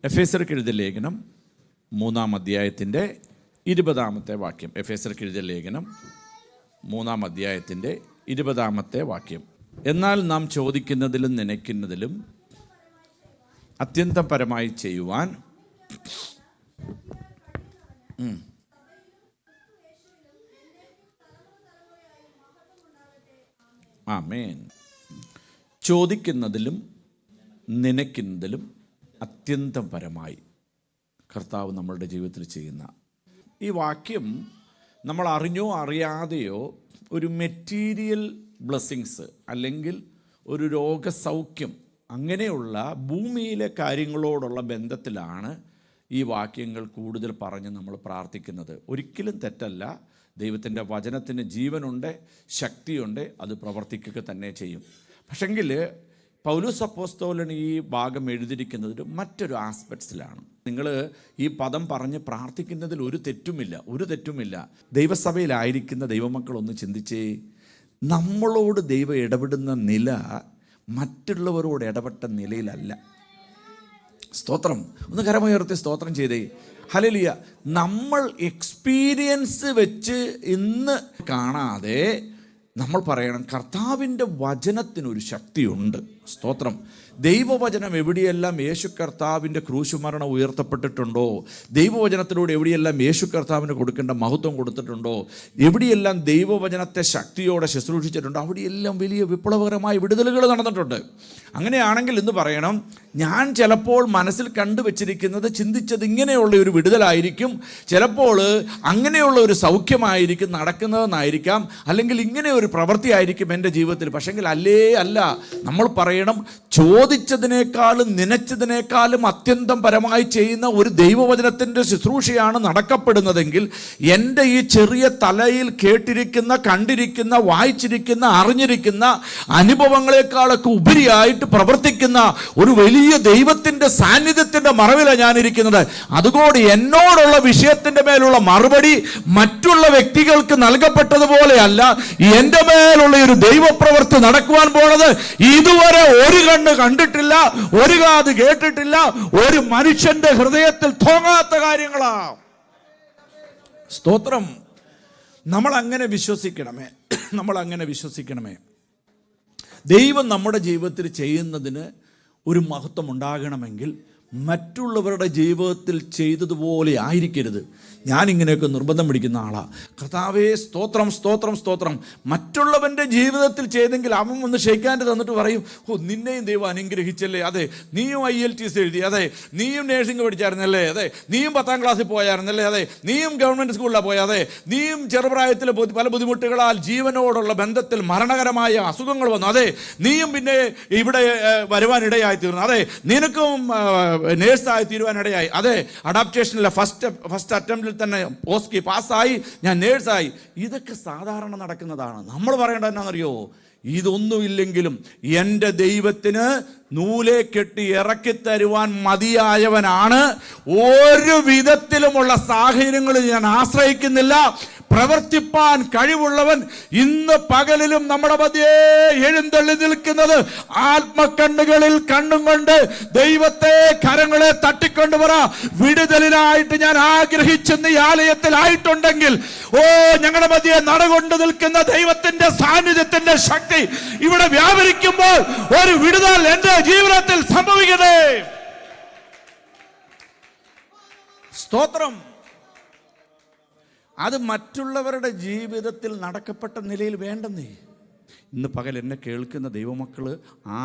എഫേസ്യർക്ക് എഴുതിയ ലേഖനം 3-ാം അധ്യായത്തിൻ്റെ 20-ാമത്തെ വാക്യം. എഫേസ്യർക്ക് എഴുതിയ ലേഖനം 3-ാം അധ്യായത്തിൻ്റെ 20-ാമത്തെ വാക്യം. എന്നാൽ നാം ചോദിക്കുന്നതിലും നനയ്ക്കുന്നതിലും അത്യന്തം പരമായി ചെയ്യുവാൻ ആമേൻ. ചോദിക്കുന്നതിലും നനയ്ക്കുന്നതിലും അത്യന്തം പരമായി കർത്താവ് നമ്മളുടെ ജീവിതത്തിൽ ചെയ്യുന്ന ഈ വാക്യം നമ്മൾ അറിഞ്ഞോ അറിയാതെയോ ഒരു മെറ്റീരിയൽ ബ്ലെസ്സിങ്സ് അല്ലെങ്കിൽ ഒരു രോഗസൗഖ്യം അങ്ങനെയുള്ള ഭൂമിയിലെ കാര്യങ്ങളോടുള്ള ബന്ധത്തിലാണ് ഈ വാക്യങ്ങൾ കൂടുതൽ പറഞ്ഞ് നമ്മൾ പ്രാർത്ഥിക്കുന്നത്. ഒരിക്കലും തെറ്റല്ല. ദൈവത്തിൻ്റെ വചനത്തിന് ജീവനുണ്ട്, ശക്തിയുണ്ട്, അത് പ്രവർത്തിക്കുക തന്നെ ചെയ്യും. പക്ഷെങ്കിൽ പൗലോസ് അപ്പോസ്തലൻ ഈ ഭാഗം എഴുതിയിരിക്കുന്നത് മറ്റൊരു ആസ്പെക്ട്സിലാണ്. നിങ്ങൾ ഈ പദം പറഞ്ഞ് പ്രാർത്ഥിക്കുന്നതിൽ ഒരു തെറ്റുമില്ല. ദൈവസഭയിലായിരിക്കുന്ന ദൈവമക്കളൊന്ന് ചിന്തിച്ചേ, നമ്മളോട് ദൈവം ഇടപെടുന്ന നില മറ്റുള്ളവരോട് ഇടപെട്ട നിലയിലല്ല. സ്തോത്രം. ഒന്ന് കരമുയർത്തി സ്തോത്രം ചെയ്തേ. ഹല്ലേലൂയ. നമ്മൾ എക്സ്പീരിയൻസ് വെച്ച് ഇന്ന് കാണാതെ നമ്മൾ പറയണം, കർത്താവിൻ്റെ വചനത്തിനൊരു ശക്തിയുണ്ട്. സ്തോത്രം. ദൈവവചനം എവിടെയെല്ലാം യേശു കർത്താവിൻ്റെ ക്രൂശുമരണം ഉയർത്തപ്പെട്ടിട്ടുണ്ടോ, ദൈവവചനത്തിലൂടെ എവിടെയെല്ലാം യേശു കർത്താവിന് കൊടുക്കേണ്ട മഹത്വം കൊടുത്തിട്ടുണ്ടോ, എവിടെയെല്ലാം ദൈവവചനത്തെ ശക്തിയോടെ ശുശ്രൂഷിച്ചിട്ടുണ്ടോ, അവിടെയെല്ലാം വലിയ വിപ്ലവകരമായ വിടുതലുകൾ നടന്നിട്ടുണ്ട്. അങ്ങനെയാണെങ്കിൽ ഇന്ന് പറയണം, ഞാൻ ചിലപ്പോൾ മനസ്സിൽ കണ്ടുവച്ചിരിക്കുന്നത് ചിന്തിച്ചത് ഇങ്ങനെയുള്ള ഒരു വിടുതലായിരിക്കും, ചിലപ്പോൾ അങ്ങനെയുള്ള ഒരു സൗഖ്യമായിരിക്കും നടക്കുന്നതെന്നായിരിക്കാം, അല്ലെങ്കിൽ ഇങ്ങനെ ഒരു പ്രവൃത്തിയായിരിക്കും എൻ്റെ ജീവിതത്തിൽ. പക്ഷെങ്കിൽ അല്ല, നമ്മൾ പറയണം, ചോദിച്ചതിനേക്കാളും നനച്ചതിനേക്കാളും അത്യന്തം പരമായി ചെയ്യുന്ന ഒരു ദൈവവചനത്തിൻ്റെ ശുശ്രൂഷയാണ് നടക്കപ്പെടുന്നതെങ്കിൽ എൻ്റെ ഈ ചെറിയ തലയിൽ കേട്ടിരിക്കുന്ന, കണ്ടിരിക്കുന്ന, വായിച്ചിരിക്കുന്ന, അറിഞ്ഞിരിക്കുന്ന അനുഭവങ്ങളെക്കാളൊക്കെ ഉപരിയായിട്ട് പ്രവർത്തിക്കുന്ന ഒരു വലിയ ദൈവത്തിൻ്റെ സാന്നിധ്യത്തിൻ്റെ മറവിലാണ് ഞാനിരിക്കുന്നത്. അതുകൊണ്ട് എന്നോടുള്ള വിഷയത്തിൻ്റെ മേലുള്ള മറുപടി മറ്റുള്ള വ്യക്തികൾക്ക് നൽകപ്പെട്ടതുപോലെയല്ല, എൻ്റെ മേലുള്ള ഒരു ദൈവപ്രവൃത്തി നടക്കുവാൻ പോണത് ഇതുവരെ ഒരു കണ്ണ് കണ്ടിട്ടില്ല, ഒരു കാത് കേട്ടിട്ടില്ല, ഒരു മനുഷ്യന്റെ ഹൃദയത്തിൽ തോന്നാത്ത കാര്യങ്ങളാ. സ്തോത്രം. നമ്മൾ അങ്ങനെ വിശ്വസിക്കണമേ. ദൈവം നമ്മുടെ ജീവിതത്തിൽ ചെയ്യുന്നതിന് ഒരു മഹത്വം ഉണ്ടാകണമെങ്കിൽ മറ്റുള്ളവരുടെ ജീവിതത്തിൽ ചെയ്തതുപോലെ ആയിരിക്കരുത്. ഞാനിങ്ങനെയൊക്കെ നിർബന്ധം പിടിക്കുന്ന ആളാണ്. കർത്താവേ സ്തോത്രം, സ്തോത്രം, സ്തോത്രം. മറ്റുള്ളവൻ്റെ ജീവിതത്തിൽ ചെയ്തെങ്കിൽ അവൻ ഒന്ന് ഷെയ്ക്കാൻ്റെ തന്നിട്ട് പറയും, നിന്നെയും ദൈവം അനുഗ്രഹിച്ചല്ലേ, അതെ നീയും IELTS എഴുതി, അതെ നീയും നേഴ്സിംഗ് പഠിച്ചായിരുന്നല്ലേ, അതെ നീയും 10ാം ക്ലാസ്സിൽ പോയായിരുന്നല്ലേ, അതെ നീയും ഗവൺമെൻറ് സ്കൂളിലാണ് പോയത്, അതെ നീയും ചെറുപ്രായത്തിൽ പല ബുദ്ധിമുട്ടുകളാൽ ജീവനോടുള്ള ബന്ധത്തിൽ മരണകരമായ അസുഖങ്ങൾ വന്നു, അതെ നീയും പിന്നെ ഇവിടെ വരുവാനിടയായി തീർന്നു, അതെ നിനക്കും നേഴ്സായി തീരുവാനിടയായി, അതെ അഡാപ്റ്റേഷനിലെ ഫസ്റ്റ് അറ്റംപ്റ്റിൽ തന്നെ പോസ്റ്റ് പാസ്സായി, ഞാൻ നേഴ്സായി. ഇതൊക്കെ സാധാരണ നടക്കുന്നതാണ്. നമ്മൾ പറയേണ്ടത് എന്നാണെന്നറിയോ? ഇതൊന്നുമില്ലെങ്കിലും എൻ്റെ ദൈവത്തിന് നൂലെ കെട്ടി ഇറക്കി തരുവാൻ മതിയായവനാണ്. ഒരു വിധത്തിലുമുള്ള സാഹചര്യങ്ങളിൽ ഞാൻ ആശ്രയിക്കുന്നില്ല. പ്രവർത്തിപ്പാൻ കഴിവുള്ളവൻ ഇന്ന് പകലിലും നമ്മുടെ മധ്യേ എഴുന്നള്ളി നിൽക്കുന്നത്. ആത്മക്കണ്ണുകളിൽ കണ്ണും കൊണ്ട് ദൈവത്തെ കരങ്ങളെ തട്ടിക്കൊണ്ട് പറ, വിടുതലിനായിട്ട് ഞാൻ ആഗ്രഹിച്ചെന്ന് ഈ ആലയത്തിലായിട്ടുണ്ടെങ്കിൽ, ഞങ്ങളുടെ മധ്യേ നടകൊണ്ട് നിൽക്കുന്ന ദൈവത്തിന്റെ സാന്നിധ്യത്തിന്റെ ശക്തി ഇവിടെ വ്യാപരിക്കുമ്പോൾ ഒരു വിടുതൽ എന്റെ ജീവിതത്തിൽ സംഭവിക്കട്ടെ. സ്തോത്രം. അത് മറ്റുള്ളവരുടെ ജീവിതത്തിൽ നടക്കപ്പെട്ട നിലയിൽ വേണ്ടെന്നേ. ഇന്ന് പകൽ എന്നെ കേൾക്കുന്ന ദൈവമക്കൾ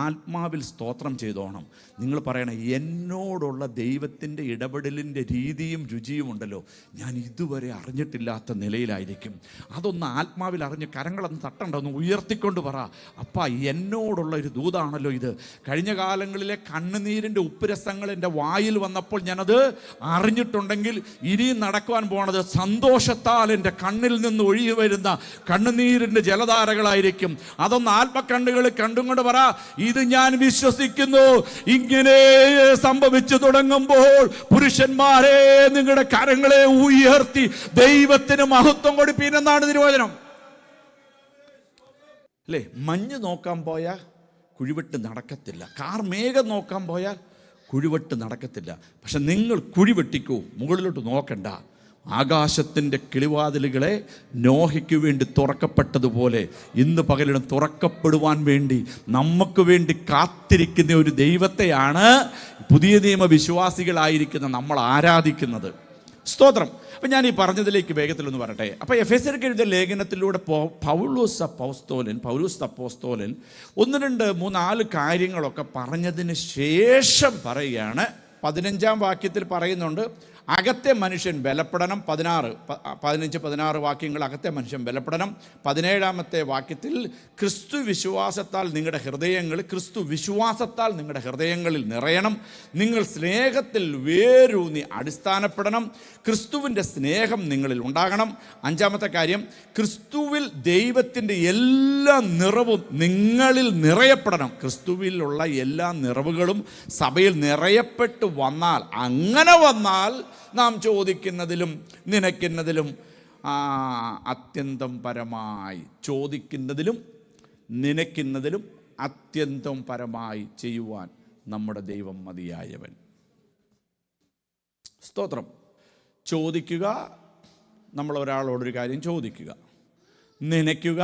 ആത്മാവിൽ സ്തോത്രം ചെയ്തോണം. നിങ്ങൾ പറയണം, എന്നോടുള്ള ദൈവത്തിൻ്റെ ഇടപെടലിൻ്റെ രീതിയും രുചിയും ഉണ്ടല്ലോ, ഞാൻ ഇതുവരെ അറിഞ്ഞിട്ടില്ലാത്ത നിലയിലായിരിക്കും. അതൊന്ന് ആത്മാവിൽ അറിഞ്ഞ് കരങ്ങളൊന്ന് തട്ടണ്ട, ഒന്ന് ഉയർത്തിക്കൊണ്ട് പറ, അപ്പാ എന്നോടുള്ള ഒരു ദൂതാണല്ലോ ഇത്. കഴിഞ്ഞ കാലങ്ങളിലെ കണ്ണുനീരിൻ്റെ ഉപ്പുരസങ്ങൾ എൻ്റെ വായിൽ വന്നപ്പോൾ ഞാനത് അറിഞ്ഞിട്ടുണ്ടെങ്കിൽ ഇനിയും നടക്കുവാൻ പോണത് സന്തോഷത്താൽ എൻ്റെ കണ്ണിൽ നിന്ന് ഒഴുകി വരുന്ന കണ്ണുനീരിൻ്റെ ജലധാരകളായിരിക്കും. അതൊന്ന് ആത്മക്കണ്ണുകളിൽ കണ്ടുകൊണ്ട് പറ, ഇത് ഞാൻ വിശ്വസിക്കുന്നു. ഇങ്ങനെ സംഭവിച്ചു തുടങ്ങുമ്പോൾ പുരുഷന്മാരെ നിങ്ങളുടെ കരങ്ങളെ ഉയർത്തി ദൈവത്തിന് മഹത്വം കൊടുപ്പീനെന്നാണ് തിരുവചനം. അല്ലേ? മഞ്ഞ് നോക്കാൻ പോയാൽ കുഴിവിട്ട് നടക്കത്തില്ല. കാർമേഘം നോക്കാൻ പോയാൽ കുഴിവെട്ട് നടക്കത്തില്ല. പക്ഷെ നിങ്ങൾ കുഴിവെട്ടിക്കൂ, മുകളിലോട്ട് നോക്കണ്ട. ആകാശത്തിൻ്റെ കിളിവാതിലുകളെ നോഹയ്ക്ക് വേണ്ടി തുറക്കപ്പെട്ടതുപോലെ ഇന്ന് പകലിടം തുറക്കപ്പെടുവാൻ വേണ്ടി നമുക്ക് വേണ്ടി കാത്തിരിക്കുന്ന ഒരു ദൈവത്തെയാണ് പുതിയ നിയമ വിശ്വാസികളായിരിക്കുന്ന നമ്മൾ ആരാധിക്കുന്നത്. സ്തോത്രം. അപ്പം ഞാൻ ഈ പറഞ്ഞതിലേക്ക് വേഗത്തിലൊന്ന് പറയട്ടെ. അപ്പോൾ എഫെസ്യർക്ക് എഴുതിയ ലേഖനത്തിലൂടെ പൗലോസ് അപ്പോസ്തലൻ 1, 2, 3, 4 കാര്യങ്ങളൊക്കെ പറഞ്ഞതിന് ശേഷം പറയുകയാണ്. 15-ാം വാക്യത്തിൽ പറയുന്നുണ്ട്, അകത്തെ മനുഷ്യൻ ബലപ്പെടണം. 15-16 വാക്യങ്ങൾ അകത്തെ മനുഷ്യൻ ബലപ്പെടണം. 17-ാമത്തെ വാക്യത്തിൽ ക്രിസ്തു വിശ്വാസത്താൽ നിങ്ങളുടെ ഹൃദയങ്ങളിൽ നിറയണം. നിങ്ങൾ സ്നേഹത്തിൽ വേരൂന്നി അടിസ്ഥാനപ്പെടണം. ക്രിസ്തുവിൻ്റെ സ്നേഹം നിങ്ങളിൽ ഉണ്ടാകണം. 5-ാമത്തെ കാര്യം, ക്രിസ്തുവിൽ ദൈവത്തിൻ്റെ എല്ലാ നിറവും നിങ്ങളിൽ നിറയപ്പെടണം. ക്രിസ്തുവിലുള്ള എല്ലാ നിറവുകളും സഭയിൽ നിറയപ്പെട്ടു വന്നാൽ, അങ്ങനെ വന്നാൽ നാം ചോദിക്കുന്നതിലും നനയ്ക്കുന്നതിലും അത്യന്തം പരമായി അത്യന്തം പരമായി ചെയ്യുവാൻ നമ്മുടെ ദൈവം മതിയായവൻ. സ്തോത്രം. ചോദിക്കുക, നമ്മൾ ഒരാളോടൊരു കാര്യം ചോദിക്കുക. നനയ്ക്കുക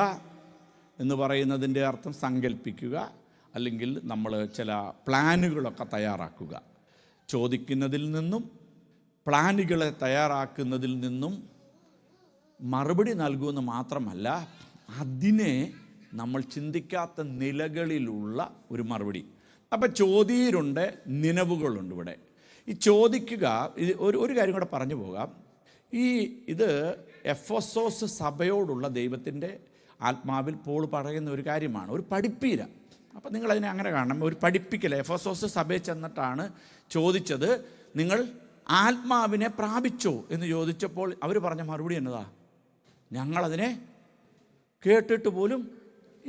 എന്ന് പറയുന്നതിൻ്റെ അർത്ഥം സങ്കല്പിക്കുക, അല്ലെങ്കിൽ നമ്മൾ ചില പ്ലാനുകളൊക്കെ തയ്യാറാക്കുക. ചോദിക്കുന്നതിൽ നിന്നും പ്ലാനുകളെ തയ്യാറാക്കുന്നതിൽ നിന്നും മറുപടി നൽകുമെന്ന് മാത്രമല്ല, അതിനെ നമ്മൾ ചിന്തിക്കാത്ത നിലകളിലുള്ള ഒരു മറുപടി. അപ്പം ചോദ്യരുണ്ട്, നിലവുകളുണ്ട്. ഇവിടെ ഈ ചോദിക്കുക, ഒരു കാര്യം കൂടെ പറഞ്ഞു പോകാം. ഇത് എഫെസോസ് സഭയോടുള്ള ദൈവത്തിൻ്റെ ആത്മാവിൽ പോൾ പറയുന്ന ഒരു കാര്യമാണ്, ഒരു പഠിപ്പീര. അപ്പം നിങ്ങളതിനെ അങ്ങനെ കാണണം, ഒരു പഠിപ്പിക്കൽ. എഫെസോസ് സഭയിൽ ചെന്നിട്ടാണ് ചോദിച്ചത്, നിങ്ങൾ ആത്മാവിനെ പ്രാപിച്ചോ എന്ന് ചോദിച്ചപ്പോൾ അവർ പറഞ്ഞ മറുപടി എന്നതാ, ഞങ്ങളതിനെ കേട്ടിട്ട് പോലും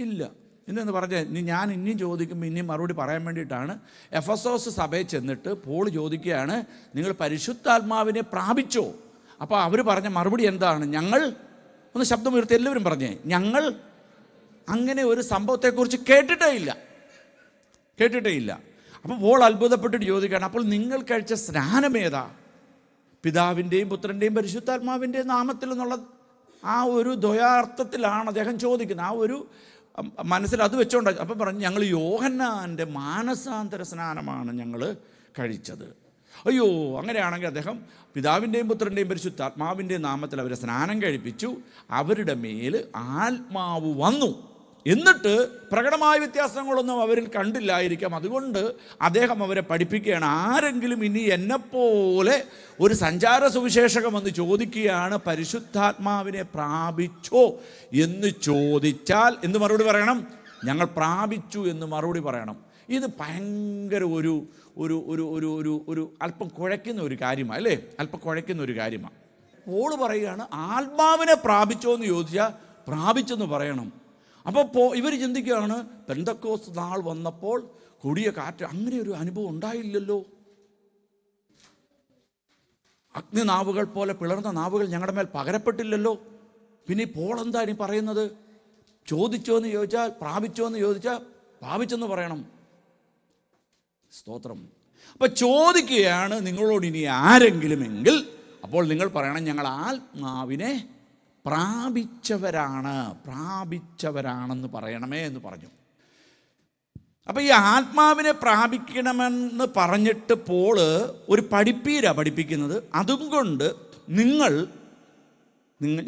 ഇല്ല എന്നു പറഞ്ഞ് ഞാൻ ഇനിയും ചോദിക്കുമ്പോൾ ഇനിയും മറുപടി പറയാൻ വേണ്ടിയിട്ടാണ് എഫെസോസ് സഭയിൽ ചെന്നിട്ട് പോൾ ചോദിക്കുകയാണ്, നിങ്ങൾ പരിശുദ്ധാത്മാവിനെ പ്രാപിച്ചോ? അപ്പോൾ അവർ പറഞ്ഞ മറുപടി എന്താണ്? ഞങ്ങൾ, ഒന്ന് ശബ്ദം ഉയർത്തി എല്ലാവരും പറഞ്ഞേ, ഞങ്ങൾ അങ്ങനെ ഒരു സംഭവത്തെക്കുറിച്ച് കേട്ടിട്ടേ ഇല്ല. അപ്പോൾ പോൾ അത്ഭുതപ്പെട്ടിട്ട് ചോദിക്കുകയാണ്, അപ്പോൾ നിങ്ങൾ കഴിച്ച സ്നാനമേതാ? പിതാവിൻ്റെയും പുത്രൻ്റെയും പരിശുദ്ധാത്മാവിൻ്റെയും നാമത്തിൽ എന്നുള്ള ആ ഒരു ദ്വയാർത്ഥത്തിലാണ് അദ്ദേഹം ചോദിക്കുന്നത്. ആ ഒരു മനസ്സിൽ അത് വെച്ചോണ്ട് അപ്പം പറഞ്ഞു, ഞങ്ങൾ യോഹന്നാൻ്റെ മാനസാന്തര സ്നാനമാണ് ഞങ്ങൾ കഴിച്ചത്. അയ്യോ, അങ്ങനെയാണെങ്കിൽ അദ്ദേഹം പിതാവിൻ്റെയും പുത്രൻ്റെയും പരിശുദ്ധാത്മാവിൻ്റെയും നാമത്തിൽ അവരെ സ്നാനം കഴിപ്പിച്ചു. അവരുടെ മേൽ ആത്മാവ് വന്നു. എന്നിട്ട് പ്രകടമായ വ്യത്യാസങ്ങളൊന്നും അവരിൽ കണ്ടില്ലായിരിക്കാം. അതുകൊണ്ട് അദ്ദേഹം അവരെ പഠിപ്പിക്കുകയാണ്, ആരെങ്കിലും ഇനി എന്നെപ്പോലെ ഒരു സഞ്ചാര സുവിശേഷകം എന്ന് ചോദിക്കുകയാണ്, പരിശുദ്ധാത്മാവിനെ പ്രാപിച്ചോ എന്ന് ചോദിച്ചാൽ എന്ത് മറുപടി പറയണം? ഞങ്ങൾ പ്രാപിച്ചു എന്ന് മറുപടി പറയണം. ഇത് ഭയങ്കര ഒരു ഒരു ഒരു ഒരു ഒരു ഒരു അല്പം കുഴയ്ക്കുന്ന ഒരു കാര്യമാണ്, അല്ലേ? അല്പം കുഴയ്ക്കുന്ന ഒരു കാര്യമാണ്. പോൾ പറയുകയാണ്, ആത്മാവിനെ പ്രാപിച്ചോ എന്ന് ചോദിച്ചാൽ പ്രാപിച്ചെന്ന് പറയണം. അപ്പോൾ ഇവർ ചിന്തിക്കുകയാണ്, പെന്തക്കോസ്ത് നാൾ വന്നപ്പോൾ കൊടിയ കാറ്റ്, അങ്ങനെ ഒരു അനുഭവം ഉണ്ടായില്ലല്ലോ. അഗ്നിനാവുകൾ പോലെ പിളർന്ന നാവുകൾ ഞങ്ങളുടെ മേൽ പകരപ്പെട്ടില്ലല്ലോ. പിന്നെ പോൾ എന്താ ഇനി പറയുന്നത്? ചോദിച്ചോ എന്ന് ചോദിച്ചാൽ പ്രാപിച്ചോ എന്ന് ചോദിച്ചാൽ പ്രാപിച്ചെന്ന് പറയണം. സ്തോത്രം. അപ്പം ചോദിക്കുകയാണ് നിങ്ങളോട് ഇനി ആരെങ്കിലുമെങ്കിൽ, അപ്പോൾ നിങ്ങൾ പറയണം, ഞങ്ങൾ ആത്മാവിനെ പ്രാപിച്ചവരാണെന്ന് പറയണമേ എന്ന് പറഞ്ഞു. അപ്പം ഈ ആത്മാവിനെ പ്രാപിക്കണമെന്ന് പറഞ്ഞിട്ട് പോള് ഒരു പഠിപ്പിക്കുന്നത്. അതും കൊണ്ട്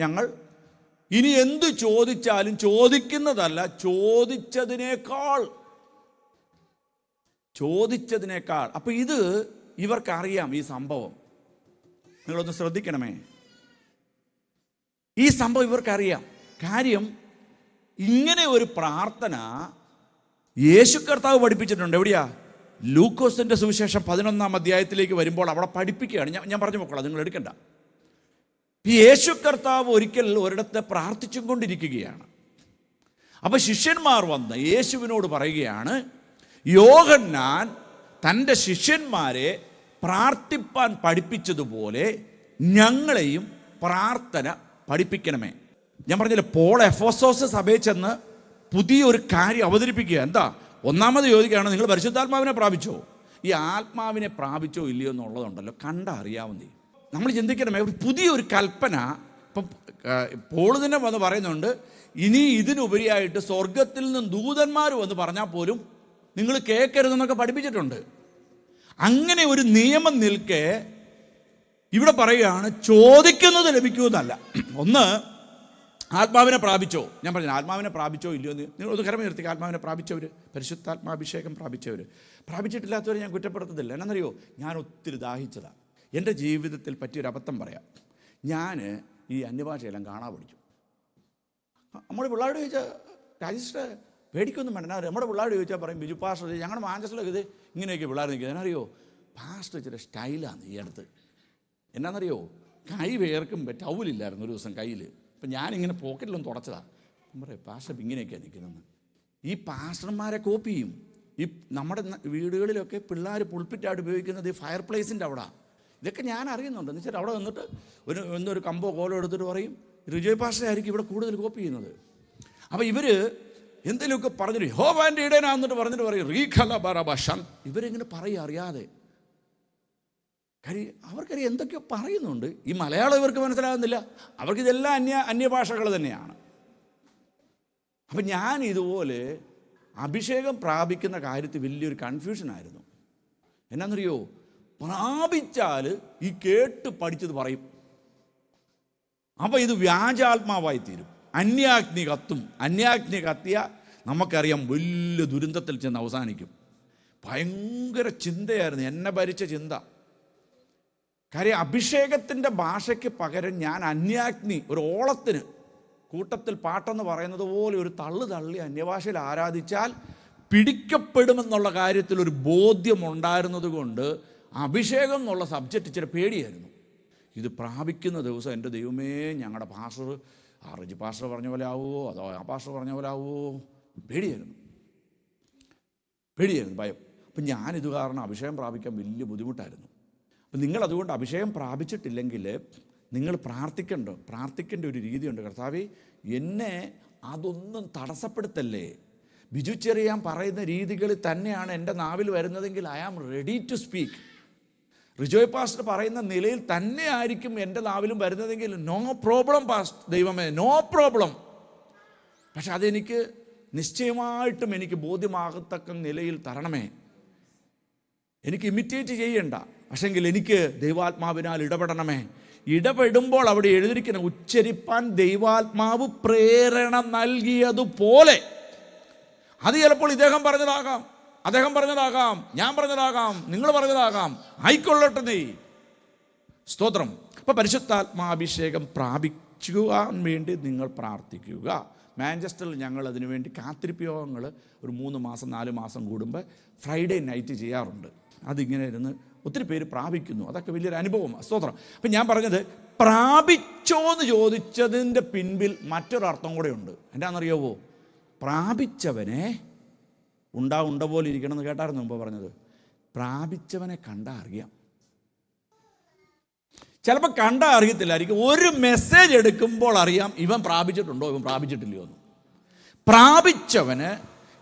ഞങ്ങൾ ഇനി എന്ത് ചോദിച്ചാലും ചോദിക്കുന്നതല്ല, ചോദിച്ചതിനേക്കാൾ. അപ്പം ഇത് ഇവർക്കറിയാം ഈ സംഭവം. നിങ്ങളൊന്ന് ശ്രദ്ധിക്കണമേ, ഈ സംഭവം ഇവർക്കറിയാം. കാര്യം, ഇങ്ങനെ ഒരു പ്രാർത്ഥന യേശു കർത്താവ് പഠിപ്പിച്ചിട്ടുണ്ട്. എവിടെയാ? ലൂക്കോസിൻ്റെ സുവിശേഷം 11-ാം അധ്യായത്തിലേക്ക് വരുമ്പോൾ അവിടെ പഠിപ്പിക്കുകയാണ്. ഞാൻ പറഞ്ഞു പോക്കോളാം, നിങ്ങൾ എടുക്കണ്ട. യേശു കർത്താവ് ഒരിക്കൽ ഒരിടത്ത് പ്രാർത്ഥിച്ചും കൊണ്ടിരിക്കുകയാണ്. അപ്പോൾ ശിഷ്യന്മാർ വന്ന് യേശുവിനോട് പറയുകയാണ്, യോഹന്നാൻ തൻ്റെ ശിഷ്യന്മാരെ പ്രാർത്ഥിപ്പാൻ പഠിപ്പിച്ചതുപോലെ ഞങ്ങളെയും പ്രാർത്ഥന പഠിപ്പിക്കണമേ. ഞാൻ പറഞ്ഞില്ല, പോൾ എഫെസോസ് സഭയിൽ ചെന്ന് പുതിയൊരു കാര്യം അവതരിപ്പിക്കുക. എന്താ? ഒന്നാമത് ചോദിക്കുകയാണ്, നിങ്ങൾ പരിശുദ്ധാത്മാവിനെ പ്രാപിച്ചോ? ഈ ആത്മാവിനെ പ്രാപിച്ചോ ഇല്ലയോ എന്നുള്ളതുണ്ടല്ലോ, കണ്ടറിയാവുന്നേ. നമ്മൾ ചിന്തിക്കണമേ, ഒരു പുതിയൊരു കൽപ്പന ഇപ്പം പോൾ തന്നെ വന്ന് പറയുന്നുണ്ട്, ഇനി ഇതിനുപരിയായിട്ട് സ്വർഗത്തിൽ നിന്നും ദൂതന്മാർ വന്ന് പറഞ്ഞാൽ പോലും നിങ്ങൾ കേൾക്കരുതെന്നൊക്കെ പഠിപ്പിച്ചിട്ടുണ്ട്. അങ്ങനെ ഒരു നിയമം നിൽക്കെ ഇവിടെ പറയുകയാണ് ചോദിക്കുന്നത് ലഭിക്കുമെന്നല്ല. ഒന്ന്, ആത്മാവിനെ പ്രാപിച്ചോ? ഞാൻ പറഞ്ഞു ആത്മാവിനെ പ്രാപിച്ചോ ഇല്ലയോ എന്ന് നിങ്ങൾ ഒന്ന് കരമ നിർത്തി. ആത്മാവിനെ പ്രാപിച്ചവർ, പരിശുദ്ധാത്മാഭിഷേകം പ്രാപിച്ചവർ, പ്രാപിച്ചിട്ടില്ലാത്തവരെ ഞാൻ കുറ്റപ്പെടുത്തത്തില്ല. എന്നറിയോ, ഞാൻ ഒത്തിരി ദാഹിച്ചതാണ്. എൻ്റെ ജീവിതത്തിൽ പറ്റിയൊരു അബദ്ധം പറയാം. ഞാൻ ഈ അന്യഭാഷയെല്ലാം കാണാൻ പഠിച്ചു. നമ്മൾ പിള്ളേരോട് ചോദിച്ചാൽ, രാജേഷ് പേടിക്കൊന്നും വേണ്ട, നമ്മുടെ പിള്ളേരോട് ചോദിച്ചാൽ പറയും, ബിജു പാസ്റ്റർ ഞങ്ങളുടെ മാഞ്ചസ്റ്ററിലൊക്കെ ഇത് ഇങ്ങനെയൊക്കെ പിള്ളേർ നിൽക്കുക. എന്നറിയോ, പാസ്റ്റർ ഇച്ചിരി സ്റ്റൈലാണ് ഈ അടുത്ത്. എന്നാന്നറിയോ, കൈ വേർക്കുമ്പോൾ ടൗലില്ലായിരുന്നു ഒരു ദിവസം കയ്യിൽ. അപ്പം ഞാനിങ്ങനെ പോക്കറ്റിലൊന്നും തുടച്ചതാണ്. പറയും പാസ്റ്റർ ഇങ്ങനെയൊക്കെയാണ് നിൽക്കുന്നതെന്ന്. ഈ പാസ്റ്റർമാരെ കോപ്പി ചെയ്യും. ഈ നമ്മുടെ വീടുകളിലൊക്കെ പിള്ളേർ പുൾപ്പിറ്റായിട്ട് ഉപയോഗിക്കുന്നത് ഈ ഫയർ പ്ലേസിൻ്റെ അവിടെ. ഇതൊക്കെ ഞാൻ അറിയുന്നുണ്ട്. എന്ന് വെച്ചാൽ അവിടെ വന്നിട്ട് ഒരു കമ്പോ കോലോ എടുത്തിട്ട് പറയും റിജോയ് പാസ്റ്റർ ആയിരിക്കും ഇവിടെ കൂടുതൽ കോപ്പി ചെയ്യുന്നത്. അപ്പോൾ ഇവർ എന്തെങ്കിലുമൊക്കെ പറഞ്ഞിട്ട് ഹോവാൻ്റെ ഇടേനാന്നിട്ട് പറഞ്ഞിട്ട് പറയും റീഖല ബറബഷൻ. ഇവരിങ്ങനെ പറയും അറിയാതെ. കാര്യം അവർക്കറിയാം എന്തൊക്കെയോ പറയുന്നുണ്ട്. ഈ മലയാളം ഇവർക്ക് മനസ്സിലാകുന്നില്ല. അവർക്കിതെല്ലാം അന്യഭാഷകൾ തന്നെയാണ്. അപ്പം ഞാൻ ഇതുപോലെ അഭിഷേകം പ്രാപിക്കുന്ന കാര്യത്തിൽ വലിയൊരു കൺഫ്യൂഷനായിരുന്നു. എന്നാന്നറിയോ, പ്രാപിച്ചാൽ ഈ കേട്ട് പഠിച്ചത് പറയും. അപ്പോൾ ഇത് വ്യാജാത്മാവായി തീരും. അന്യാഗ്നി കത്തും. അന്യാഗ്നി കത്തിയ നമുക്കറിയാം വലിയ ദുരന്തത്തിൽ ചെന്ന് അവസാനിക്കും. ഭയങ്കര ചിന്തയായിരുന്നു, എന്നെ ഭരിച്ച ചിന്ത. കാര്യം അഭിഷേകത്തിൻ്റെ ഭാഷയ്ക്ക് പകരം ഞാൻ അന്യാഗ്നി, ഒരു ഓളത്തിന് കൂട്ടത്തിൽ പാട്ടെന്ന് പറയുന്നത് പോലെ ഒരു തള്ളി അന്യഭാഷയിൽ ആരാധിച്ചാൽ പിടിക്കപ്പെടുമെന്നുള്ള കാര്യത്തിൽ ഒരു ബോധ്യമുണ്ടായിരുന്നത് കൊണ്ട് അഭിഷേകം എന്നുള്ള സബ്ജക്റ്റ് ഇച്ചിരി പേടിയായിരുന്നു. ഇത് പ്രാപിക്കുന്ന ദിവസം എൻ്റെ ദൈവമേ, ഞങ്ങളുടെ പാസ്റ്റർ റിജി പാസ്റ്റർ പറഞ്ഞ പോലെ ആവുമോ, അതോ ആ പാസ്റ്റർ പറഞ്ഞ പോലെ ആവുമോ, പേടിയായിരുന്നു, ഭയം. അപ്പം ഞാനിത് കാരണം അഭിഷേകം പ്രാപിക്കാൻ വലിയ ബുദ്ധിമുട്ടായിരുന്നു. അപ്പം നിങ്ങളതുകൊണ്ട് അഭിഷേകം പ്രാപിച്ചിട്ടില്ലെങ്കിൽ നിങ്ങൾ പ്രാർത്ഥിക്കേണ്ട ഒരു രീതിയുണ്ട്. കർത്താവേ, എന്നെ അതൊന്നും തടസ്സപ്പെടുത്തല്ലേ. ബിജു ചെറിയാൻ പറയുന്ന രീതികളിൽ തന്നെയാണ് എൻ്റെ നാവിൽ വരുന്നതെങ്കിൽ I am ready to speak. Rijoy pastor പറയുന്ന നിലയിൽ തന്നെ ആയിരിക്കും എൻ്റെ നാവിലും വരുന്നതെങ്കിൽ നോ പ്രോബ്ലം പാസ്റ്റർ, ദൈവമേ നോ പ്രോബ്ലം. പക്ഷെ അതെനിക്ക് നിശ്ചയമായിട്ടും എനിക്ക് ബോധ്യമാകത്തക്ക നിലയിൽ തരണമേ. എനിക്ക് ഇമിറ്റേറ്റ് ചെയ്യണ്ട, പക്ഷെങ്കിൽ എനിക്ക് ദൈവാത്മാവിനാൽ ഇടപെടണമേ. ഇടപെടുമ്പോൾ അവിടെ എഴുതിയിരിക്കുന്ന ഉച്ചരിപ്പാൻ ദൈവാത്മാവ് പ്രേരണ നൽകിയതുപോലെ. അത് ചിലപ്പോൾ ഇദ്ദേഹം പറഞ്ഞതാകാം, അദ്ദേഹം പറഞ്ഞതാകാം, ഞാൻ പറഞ്ഞതാകാം, നിങ്ങൾ പറഞ്ഞതാകാം. ആയിക്കൊള്ളട്ടെ നീ. സ്തോത്രം. അപ്പോൾ പരിശുദ്ധാത്മാഭിഷേകം പ്രാപിക്കുവാൻ വേണ്ടി നിങ്ങൾ പ്രാർത്ഥിക്കുക. മാഞ്ചസ്റ്ററിൽ ഞങ്ങൾ അതിനുവേണ്ടി കാത്തിരിപ്പ് യോഗങ്ങൾ ഒരു 3 മാസം 4 മാസം കൂടുമ്പോൾ ഫ്രൈഡേ നൈറ്റ് ചെയ്യാറുണ്ട്. അതിങ്ങനെ ഇരുന്ന് ഒത്തിരി പേര് പ്രാപിക്കുന്നു. അതൊക്കെ വലിയൊരു അനുഭവമാണ്. സ്തോത്രം. അപ്പം ഞാൻ പറഞ്ഞത് പ്രാപിച്ചോ എന്ന് ചോദിച്ചതിൻ്റെ പിൻപിൽ മറ്റൊരർത്ഥം കൂടെ ഉണ്ട്. എന്താണെന്നറിയാവോ, പ്രാപിച്ചവനെ ഉണ്ട പോലെ ഇരിക്കണമെന്ന് കേട്ടായിരുന്നു മുമ്പ് പറഞ്ഞത്. പ്രാപിച്ചവനെ കണ്ടാൽ അറിയാം. ചിലപ്പോൾ കണ്ടാൽ അറിയത്തില്ലായിരിക്കും. ഒരു മെസ്സേജ് എടുക്കുമ്പോൾ അറിയാം ഇവൻ പ്രാപിച്ചിട്ടുണ്ടോ ഇവൻ പ്രാപിച്ചിട്ടില്ലയോ എന്ന്. പ്രാപിച്ചവന്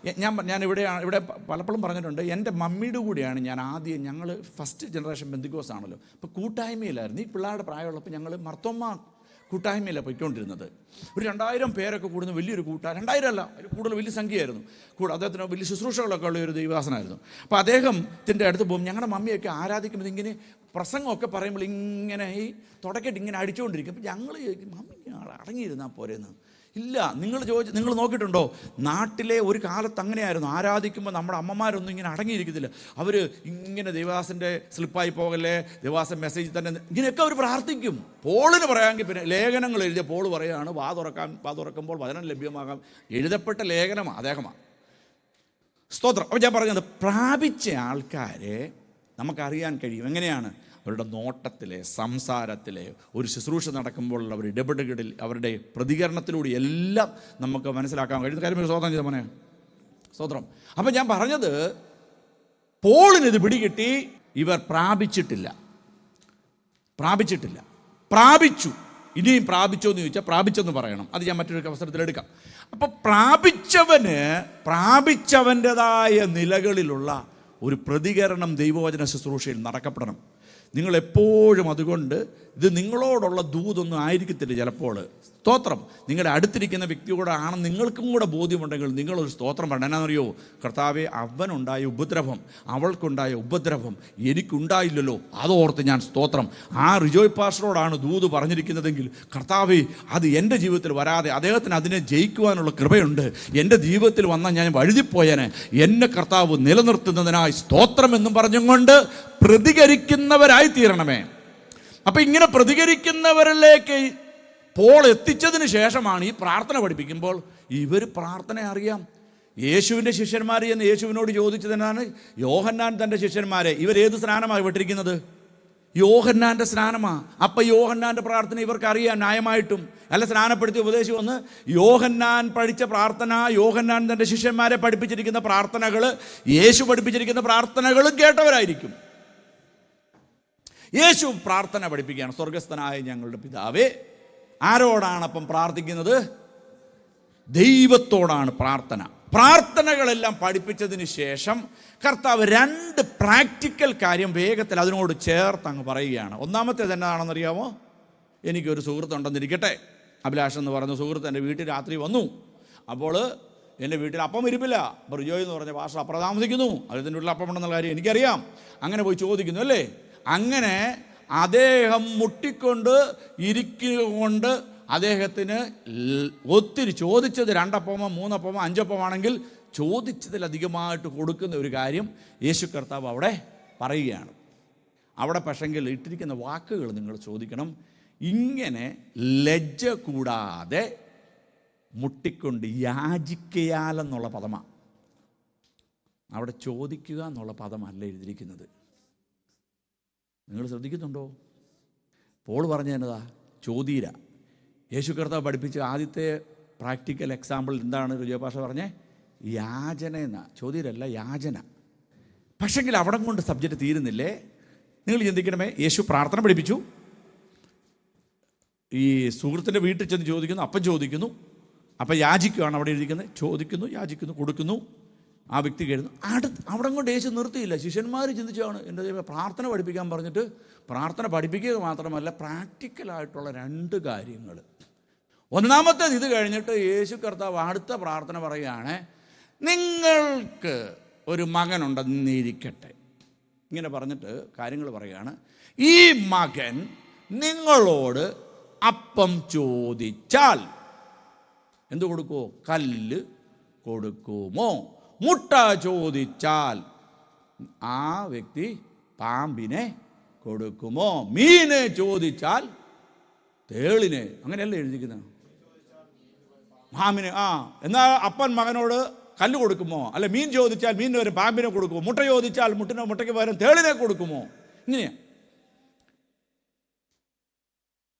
ഞാൻ ഇവിടെ പലപ്പോഴും പറഞ്ഞിട്ടുണ്ട്. എൻ്റെ മമ്മിയുടെ കൂടെയാണ് ഞങ്ങൾ ഫസ്റ്റ് ജനറേഷൻ ബെന്തിക്കോസ് ആണല്ലോ. അപ്പോൾ കൂട്ടായ്മയിലായിരുന്നു. ഈ പിള്ളേരുടെ പ്രായമുള്ളപ്പോൾ ഞങ്ങൾ മർത്തോമ്മ കൂട്ടായ്മയിലാണ് പോയിക്കൊണ്ടിരുന്നത്. ഒരു 2000 പേരൊക്കെ കൂടുന്ന വലിയൊരു 2000 അല്ല, അതിൽ കൂടുതൽ വലിയ സംഖ്യയായിരുന്നു. അദ്ദേഹത്തിന് വലിയ ശുശ്രൂഷകളൊക്കെ ഉള്ള ഒരു ദൈവദാസനായിരുന്നു. അപ്പോൾ അദ്ദേഹത്തിൻ്റെ അടുത്ത് പോകും. ഞങ്ങളുടെ മമ്മിയൊക്കെ ആരാധിക്കുമ്പോൾ ഇങ്ങനെ പ്രസംഗമൊക്കെ പറയുമ്പോൾ ഇങ്ങനെ ഈ തുടക്കയിട്ട് ഇങ്ങനെ അടിച്ചുകൊണ്ടിരിക്കും. അപ്പോൾ ഞങ്ങൾ ചോദിക്കും, മമ്മി അടങ്ങിയിരുന്നാൽ പോരെന്ന്. ഇല്ല, നിങ്ങൾ നോക്കിയിട്ടുണ്ടോ, നാട്ടിലെ ഒരു കാലത്ത് അങ്ങനെയായിരുന്നു. ആരാധിക്കുമ്പോൾ നമ്മുടെ അമ്മമാരൊന്നും ഇങ്ങനെ അടങ്ങിയിരിക്കത്തില്ല. അവർ ഇങ്ങനെ ദേവാസൻ്റെ സ്ലിപ്പായി പോകല്ലേ, ദേവാസൻ മെസ്സേജ് തന്നെ ഇങ്ങനെയൊക്കെ അവർ പ്രാർത്ഥിക്കും. പോളിന് പറയാമെങ്കിൽ പിന്നെ ലേഖനങ്ങൾ എഴുതിയ പോൾ പറയുകയാണ്, വാ തുറക്കുമ്പോൾ വചനം ലഭ്യമാകാം. എഴുതപ്പെട്ട ലേഖനമാണ്, അദ്ദേഹമാണ്. സ്തോത്രം. അപ്പോൾ ഞാൻ പറഞ്ഞത്, പ്രാപിച്ച ആൾക്കാരെ നമുക്കറിയാൻ കഴിയും. എങ്ങനെയാണ്? അവരുടെ നോട്ടത്തിലെ, സംസാരത്തിലെ, ഒരു ശുശ്രൂഷ നടക്കുമ്പോൾ അവരുടെ ഇടപെടലുകളിൽ, അവരുടെ പ്രതികരണത്തിലൂടെ എല്ലാം നമുക്ക് മനസ്സിലാക്കാൻ കഴിയുന്ന കാര്യം. സ്തോത്രം ചെയ്ത മോനെ, സ്തോത്രം. അപ്പം ഞാൻ പറഞ്ഞത്, പോളിനിത് പിടികിട്ടി. ഇവർ പ്രാപിച്ചിട്ടില്ല. പ്രാപിച്ചു. ഇനിയും പ്രാപിച്ചോ എന്ന് ചോദിച്ചാൽ പ്രാപിച്ചെന്ന് പറയണം. അത് ഞാൻ മറ്റൊരു അവസരത്തിലെടുക്കാം. അപ്പോൾ പ്രാപിച്ചവൻ്റെതായ നിലകളിലുള്ള ഒരു പ്രതികരണം ദൈവവചന ശുശ്രൂഷയിൽ നടക്കപ്പെടണം. നിങ്ങളെപ്പോഴും അതുകൊണ്ട് ഇത് നിങ്ങളോടുള്ള ദൂതൊന്നും ആയിരിക്കത്തില്ല ചിലപ്പോൾ. സ്തോത്രം. നിങ്ങളുടെ അടുത്തിരിക്കുന്ന വ്യക്തിയോടാണ് നിങ്ങൾക്കും കൂടെ ബോധ്യമുണ്ടെങ്കിൽ നിങ്ങളൊരു സ്തോത്രം പറയണം. എന്നാണെന്നറിയോ? കർത്താവെ, അവനുണ്ടായ ഉപദ്രവം, അവൾക്കുണ്ടായ ഉപദ്രവം എനിക്കുണ്ടായില്ലല്ലോ, അതോർത്ത് ഞാൻ സ്തോത്രം. ആ റിജോയ് പാസ്റ്ററോടാണ് ദൂത് പറഞ്ഞിരിക്കുന്നതെങ്കിൽ കർത്താവെ, അത് എൻ്റെ ജീവിതത്തിൽ വരാതെ അദ്ദേഹത്തിന് അതിനെ ജയിക്കുവാനുള്ള കൃപയുണ്ട്. എൻ്റെ ജീവിതത്തിൽ വന്നാൽ ഞാൻ വഴുതിപ്പോയനെ, എന്നെ കർത്താവ് നിലനിർത്തുന്നതിനായി സ്തോത്രം എന്നും പറഞ്ഞുകൊണ്ട് പ്രതികരിക്കുന്നവരായി തീരണമേ. അപ്പം ഇങ്ങനെ പ്രതികരിക്കുന്നവരിലേക്ക് പോൾ എത്തിച്ചതിന് ശേഷമാണ് ഈ പ്രാർത്ഥന പഠിപ്പിക്കുമ്പോൾ ഇവർ പ്രാർത്ഥന അറിയാം. യേശുവിൻ്റെ ശിഷ്യന്മാർ എന്ന് യേശുവിനോട് ചോദിച്ചതിനാണ് യോഹന്നാൻ തൻ്റെ ശിഷ്യന്മാരെ ഇവരേത് സ്നാനമാണ് വിട്ടിരിക്കുന്നത്? യോഹന്നാൻ്റെ സ്നാനമാണ്. അപ്പം യോഹന്നാൻ്റെ പ്രാർത്ഥന ഇവർക്കറിയാം ന്യായമായിട്ടും. അല്ല, സ്നാനപ്പെടുത്തി ഉപദേശം വന്ന് യോഹന്നാൻ പഠിച്ച പ്രാർത്ഥന, യോഹന്നാൻ തൻ്റെ ശിഷ്യന്മാരെ പഠിപ്പിച്ചിരിക്കുന്ന പ്രാർത്ഥനകൾ, യേശു പഠിപ്പിച്ചിരിക്കുന്ന പ്രാർത്ഥനകളും കേട്ടവരായിരിക്കും. യേശു പ്രാർത്ഥന പഠിപ്പിക്കുകയാണ്. സ്വർഗസ്ഥനായ ഞങ്ങളുടെ പിതാവേ. ആരോടാണ് അപ്പം പ്രാർത്ഥിക്കുന്നത്? ദൈവത്തോടാണ് പ്രാർത്ഥന. പ്രാർത്ഥനകളെല്ലാം പഠിപ്പിച്ചതിന് ശേഷം കർത്താവ് 2 പ്രാക്ടിക്കൽ കാര്യം വേഗത്തിൽ അതിനോട് ചേർത്ത് അങ്ങ് പറയുകയാണ്. ഒന്നാമത്തേത് എന്താണെന്നറിയാമോ? എനിക്കൊരു സുഹൃത്തുണ്ടെന്നിരിക്കട്ടെ, അഭിലാഷ് എന്ന് പറയുന്ന സുഹൃത്ത് എൻ്റെ വീട്ടിൽ രാത്രി വന്നു. അപ്പോൾ എൻ്റെ വീട്ടിൽ അപ്പം ഇരിപ്പില്ല. അപ്പോൾ റിജോയ് എന്ന് പറഞ്ഞ ഭാഷ അപ്പുറം താമസിക്കുന്നു, അദ്ദേഹത്തിൻ്റെ വീട്ടിൽ അപ്പം ഉണ്ടെന്നുള്ള കാര്യം എനിക്കറിയാം. അങ്ങനെ പോയി ചോദിക്കുന്നു അല്ലേ? അങ്ങനെ അദ്ദേഹം മുട്ടിക്കൊണ്ട് ഇരിക്കൊണ്ട് അദ്ദേഹത്തിന് ഒത്തിരി ചോദിച്ചത് 2 അപ്പമോ 3 അപ്പമോ 5 അപ്പമാണെങ്കിൽ ചോദിച്ചതിലധികമായിട്ട് കൊടുക്കുന്ന ഒരു കാര്യം യേശു കർത്താവ് അവിടെ പറയുകയാണ്. അവിടെ പക്ഷെങ്കിൽ ഇട്ടിരിക്കുന്ന വാക്കുകൾ നിങ്ങൾ ചോദിക്കണം. ഇങ്ങനെ ലജ്ജ കൂടാതെ മുട്ടിക്കൊണ്ട് യാചിക്കയാലെന്നുള്ള പദമാണ്. അവിടെ ചോദിക്കുക എന്നുള്ള പദമല്ല എഴുതിയിരിക്കുന്നത്. നിങ്ങൾ ശ്രദ്ധിക്കുന്നുണ്ടോ? പോൾ പറഞ്ഞ എന്നതാ? ചോദീര. യേശു കർത്താവ് പഠിപ്പിച്ച ആദ്യത്തെ പ്രാക്ടിക്കൽ എക്സാമ്പിൾ എന്താണ് റിജോ ഭാഷ പറഞ്ഞേ? യാചന എന്നാ. ചോദ്യരല്ല, യാചന. പക്ഷെങ്കിൽ അവിടെ കൊണ്ട് സബ്ജക്റ്റ് തീരുന്നില്ലേ? നിങ്ങൾ ചിന്തിക്കണമേ, യേശു പ്രാർത്ഥന പഠിപ്പിച്ചു, ഈ സുഹൃത്തിൻ്റെ വീട്ടിൽ ചെന്ന് ചോദിക്കുന്നു, അപ്പം ചോദിക്കുന്നു, അപ്പം യാചിക്കുകയാണ് അവിടെ എഴുതിക്കുന്നത്. ചോദിക്കുന്നു, യാചിക്കുന്നു, കൊടുക്കുന്നു, ആ വ്യക്തി കരുതുന്നു. അവിടെ കൊണ്ട് യേശു നിർത്തിയില്ല. ശിഷ്യന്മാർ ചിന്തിച്ചാണ് എൻ്റെ പ്രാർത്ഥന പഠിപ്പിക്കാൻ പറഞ്ഞിട്ട് പ്രാർത്ഥന പഠിപ്പിക്കുക മാത്രമല്ല പ്രാക്ടിക്കലായിട്ടുള്ള 2 കാര്യങ്ങൾ. ഒന്നാമത്തേത് ഇത് കഴിഞ്ഞിട്ട് യേശു കർത്താവ് അടുത്ത പ്രാർത്ഥന പറയുകയാണ്, നിങ്ങൾക്ക് ഒരു മകനുണ്ടെന്നിരിക്കട്ടെ. ഇങ്ങനെ പറഞ്ഞിട്ട് കാര്യങ്ങൾ പറയുകയാണ്. ഈ മകൻ നിങ്ങളോട് അപ്പം ചോദിച്ചാൽ എന്ത് കൊടുക്കുമോ? കല്ല് കൊടുക്കുമോ? മുട്ട ചോദിച്ചാൽ ആ വ്യക്തി പാമ്പിനെ കൊടുക്കുമോ? മീനെ ചോദിച്ചാൽ തേളിനെ. അങ്ങനെയല്ല എഴുതിക്കുന്നത്. പാമ്പിനെ. എന്നാൽ അപ്പൻ മകനോട് കല്ല് കൊടുക്കുമോ? അല്ല, മീൻ ചോദിച്ചാൽ മീനിന് പകരം പാമ്പിനെ കൊടുക്കുമോ? മുട്ട ചോദിച്ചാൽ മുട്ടയ്ക്ക് പകരം തേളിനെ കൊടുക്കുമോ? ഇങ്ങനെയാ.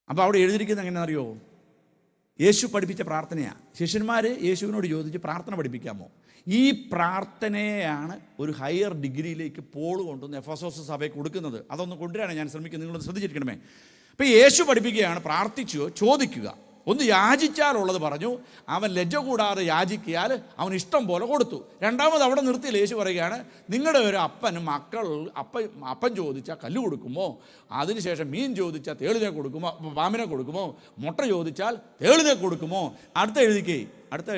അപ്പോൾ അവിടെ എഴുതിയിരിക്കുന്നത് എങ്ങനെയാണെന്നറിയോ? യേശു പഠിപ്പിച്ച പ്രാർത്ഥനയാണ്. ശിഷ്യന്മാർ യേശുവിനോട് ചോദിച്ച് പ്രാർത്ഥന പഠിപ്പിക്കാമോ? ഈ പ്രാർത്ഥനയാണ് ഒരു ഹയർ ഡിഗ്രിയിലേക്ക് പോൾ കൊണ്ടുവന്ന് എഫെസോസ് സഭയെ കൊടുക്കുന്നത്. അതൊന്ന് കൊണ്ടുവരാനാണ് ഞാൻ ശ്രമിക്കുന്നത്. നിങ്ങളൊന്ന് ശ്രദ്ധിച്ചിരിക്കണമേ. അപ്പോൾ യേശു പഠിപ്പിക്കുകയാണ്, പ്രാർത്ഥിച്ചു ചോദിക്കുക. ഒന്ന് യാചിച്ചാലുള്ളത് പറഞ്ഞു. അവൻ ലജ്ജ കൂടാതെ യാചിക്കിയാൽ അവൻ ഇഷ്ടം പോലെ കൊടുത്തു. രണ്ടാമത് അവിടെ നിർത്തി യേശു പറയുകയാണ്, നിങ്ങളുടെ ഒരു അപ്പൻ ചോദിച്ചാൽ കല്ല് കൊടുക്കുമോ? അതിനുശേഷം മീൻ ചോദിച്ചാൽ തേളിനെ കൊടുക്കുമോ? പാമ്പിനെ കൊടുക്കുമോ? മുട്ട ചോദിച്ചാൽ തേളിനെ കൊടുക്കുമോ? അടുത്ത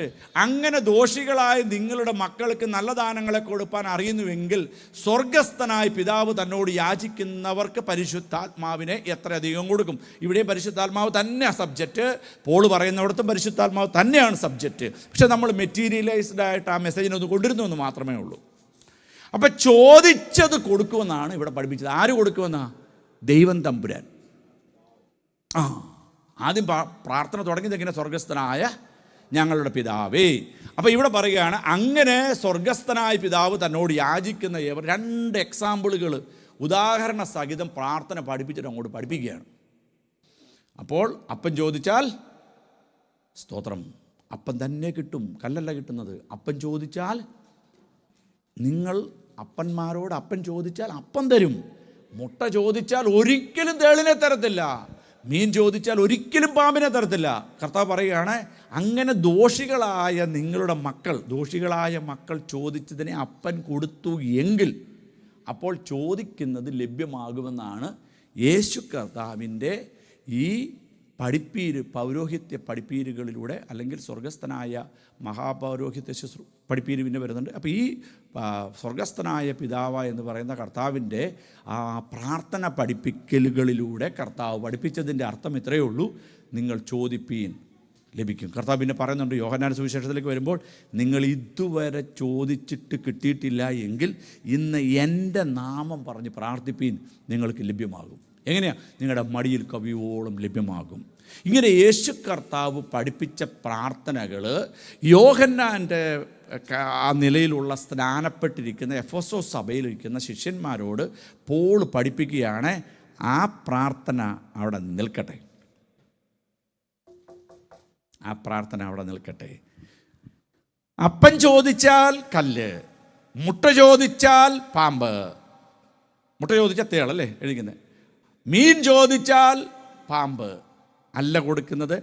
അങ്ങനെ ദോഷികളായ നിങ്ങളുടെ മക്കൾക്ക് നല്ല ദാനങ്ങളെ കൊടുപ്പാൻ അറിയുന്നുവെങ്കിൽ സ്വർഗസ്ഥനായ പിതാവ് തന്നോട് യാചിക്കുന്നവർക്ക് പരിശുദ്ധാത്മാവിനെ എത്രയധികം കൊടുക്കും. ഇവിടെ പരിശുദ്ധാത്മാവ് തന്നെയാണ് സബ്ജക്റ്റ്. പോൾ പറയുന്നിടത്തും പരിശുദ്ധാത്മാവ് തന്നെയാണ് സബ്ജക്റ്റ്. പക്ഷെ നമ്മൾ മെറ്റീരിയലൈസ്ഡ് ആയിട്ട് ആ മെസ്സേജിനെ ഒന്ന് കൊണ്ടിരുന്നു എന്ന് മാത്രമേ ഉള്ളൂ. അപ്പം ചോദിച്ചത് കൊടുക്കുമെന്നാണ് ഇവിടെ പഠിപ്പിച്ചത്. ആര് കൊടുക്കുമെന്നാ? ദൈവം തമ്പുരാൻ. ആദ്യം പ്രാർത്ഥന തുടങ്ങിയത് എങ്ങനെ? സ്വർഗസ്ഥനായ ഞങ്ങളുടെ പിതാവേ. അപ്പോൾ ഇവിടെ പറയുകയാണ്, അങ്ങനെ സ്വർഗസ്ഥനായ പിതാവ് തന്നോട് യാചിക്കുന്ന ഏവർ. 2 എക്സാമ്പിളുകൾ ഉദാഹരണ സഹിതം പ്രാർത്ഥന പഠിപ്പിച്ചിട്ട് അങ്ങോട്ട് പഠിപ്പിക്കുകയാണ്. അപ്പോൾ അപ്പൻ ചോദിച്ചാൽ സ്തോത്രം, അപ്പം തന്നെ കിട്ടും, കല്ലല്ല കിട്ടുന്നത്. അപ്പൻ ചോദിച്ചാൽ നിങ്ങൾ അപ്പന്മാരോട് അപ്പൻ ചോദിച്ചാൽ അപ്പം തരും. മുട്ട ചോദിച്ചാൽ ഒരിക്കലും തേളിനെ തരത്തില്ല. മീൻ ചോദിച്ചാൽ ഒരിക്കലും പാമ്പിനെ തരത്തില്ല. കർത്താവ് പറയുകയാണ്, അങ്ങനെ ദോഷികളായ മക്കൾ ചോദിച്ചതിനെ അപ്പൻ കൊടുത്തു എങ്കിൽ അപ്പോൾ ചോദിക്കുന്നത് ലഭ്യമാകുമെന്നാണ് യേശു കർത്താവിൻ്റെ ഈ പൗരോഹിത്യ പഠിപ്പീരുകളിലൂടെ, അല്ലെങ്കിൽ സ്വർഗസ്ഥനായ മഹാപൗരോഹിത്യ പഠിപ്പീര് പിന്നെ വരുന്നുണ്ട്. അപ്പോൾ ഈ സ്വർഗസ്ഥനായ പിതാവ് എന്ന് പറയുന്ന കർത്താവിൻ്റെ ആ പ്രാർത്ഥന പഠിപ്പിക്കലുകളിലൂടെ കർത്താവ് പഠിപ്പിച്ചതിൻ്റെ അർത്ഥം ഇത്രയേ ഉള്ളൂ: നിങ്ങൾ ചോദിപ്പീൻ, ലഭിക്കും. കർത്താവ് പിന്നെ പറയുന്നുണ്ട് യോഹന്നാൻ സുവിശേഷത്തിലേക്ക് വരുമ്പോൾ, നിങ്ങൾ ഇതുവരെ ചോദിച്ചിട്ട് കിട്ടിയിട്ടില്ല എങ്കിൽ ഇന്ന് എൻ്റെ നാമം പറഞ്ഞ് പ്രാർത്ഥിപ്പീൻ, നിങ്ങൾക്ക് ലഭ്യമാകും. എങ്ങനെയാണ്? നിങ്ങളുടെ മടിയിൽ കവിയോളം ലഭ്യമാകും. ഇങ്ങനെ യേശു കർത്താവ് പഠിപ്പിച്ച പ്രാർത്ഥനകൾ യോഹന്നാൻ്റെ ആ നിലയിലുള്ള സ്നാനപ്പെട്ടിരിക്കുന്ന എഫെസോസ് സഭയിലിരിക്കുന്ന ശിഷ്യന്മാരോട് പോൾ പഠിപ്പിക്കുകയാണ്. ആ പ്രാർത്ഥന അവിടെ നിൽക്കട്ടെ, ആ പ്രാർത്ഥന അവിടെ നിൽക്കട്ടെ. അപ്പം ചോദിച്ചാൽ കല്ല്, മുട്ട ചോദിച്ചാൽ പാമ്പ്, മുട്ട ചോദിച്ചാൽ തേളല്ലേ എഴുതിക്കുന്നത്, മീൻ ചോദിച്ചാൽ പാമ്പ് അല്ല കൊടുക്കുന്നത്.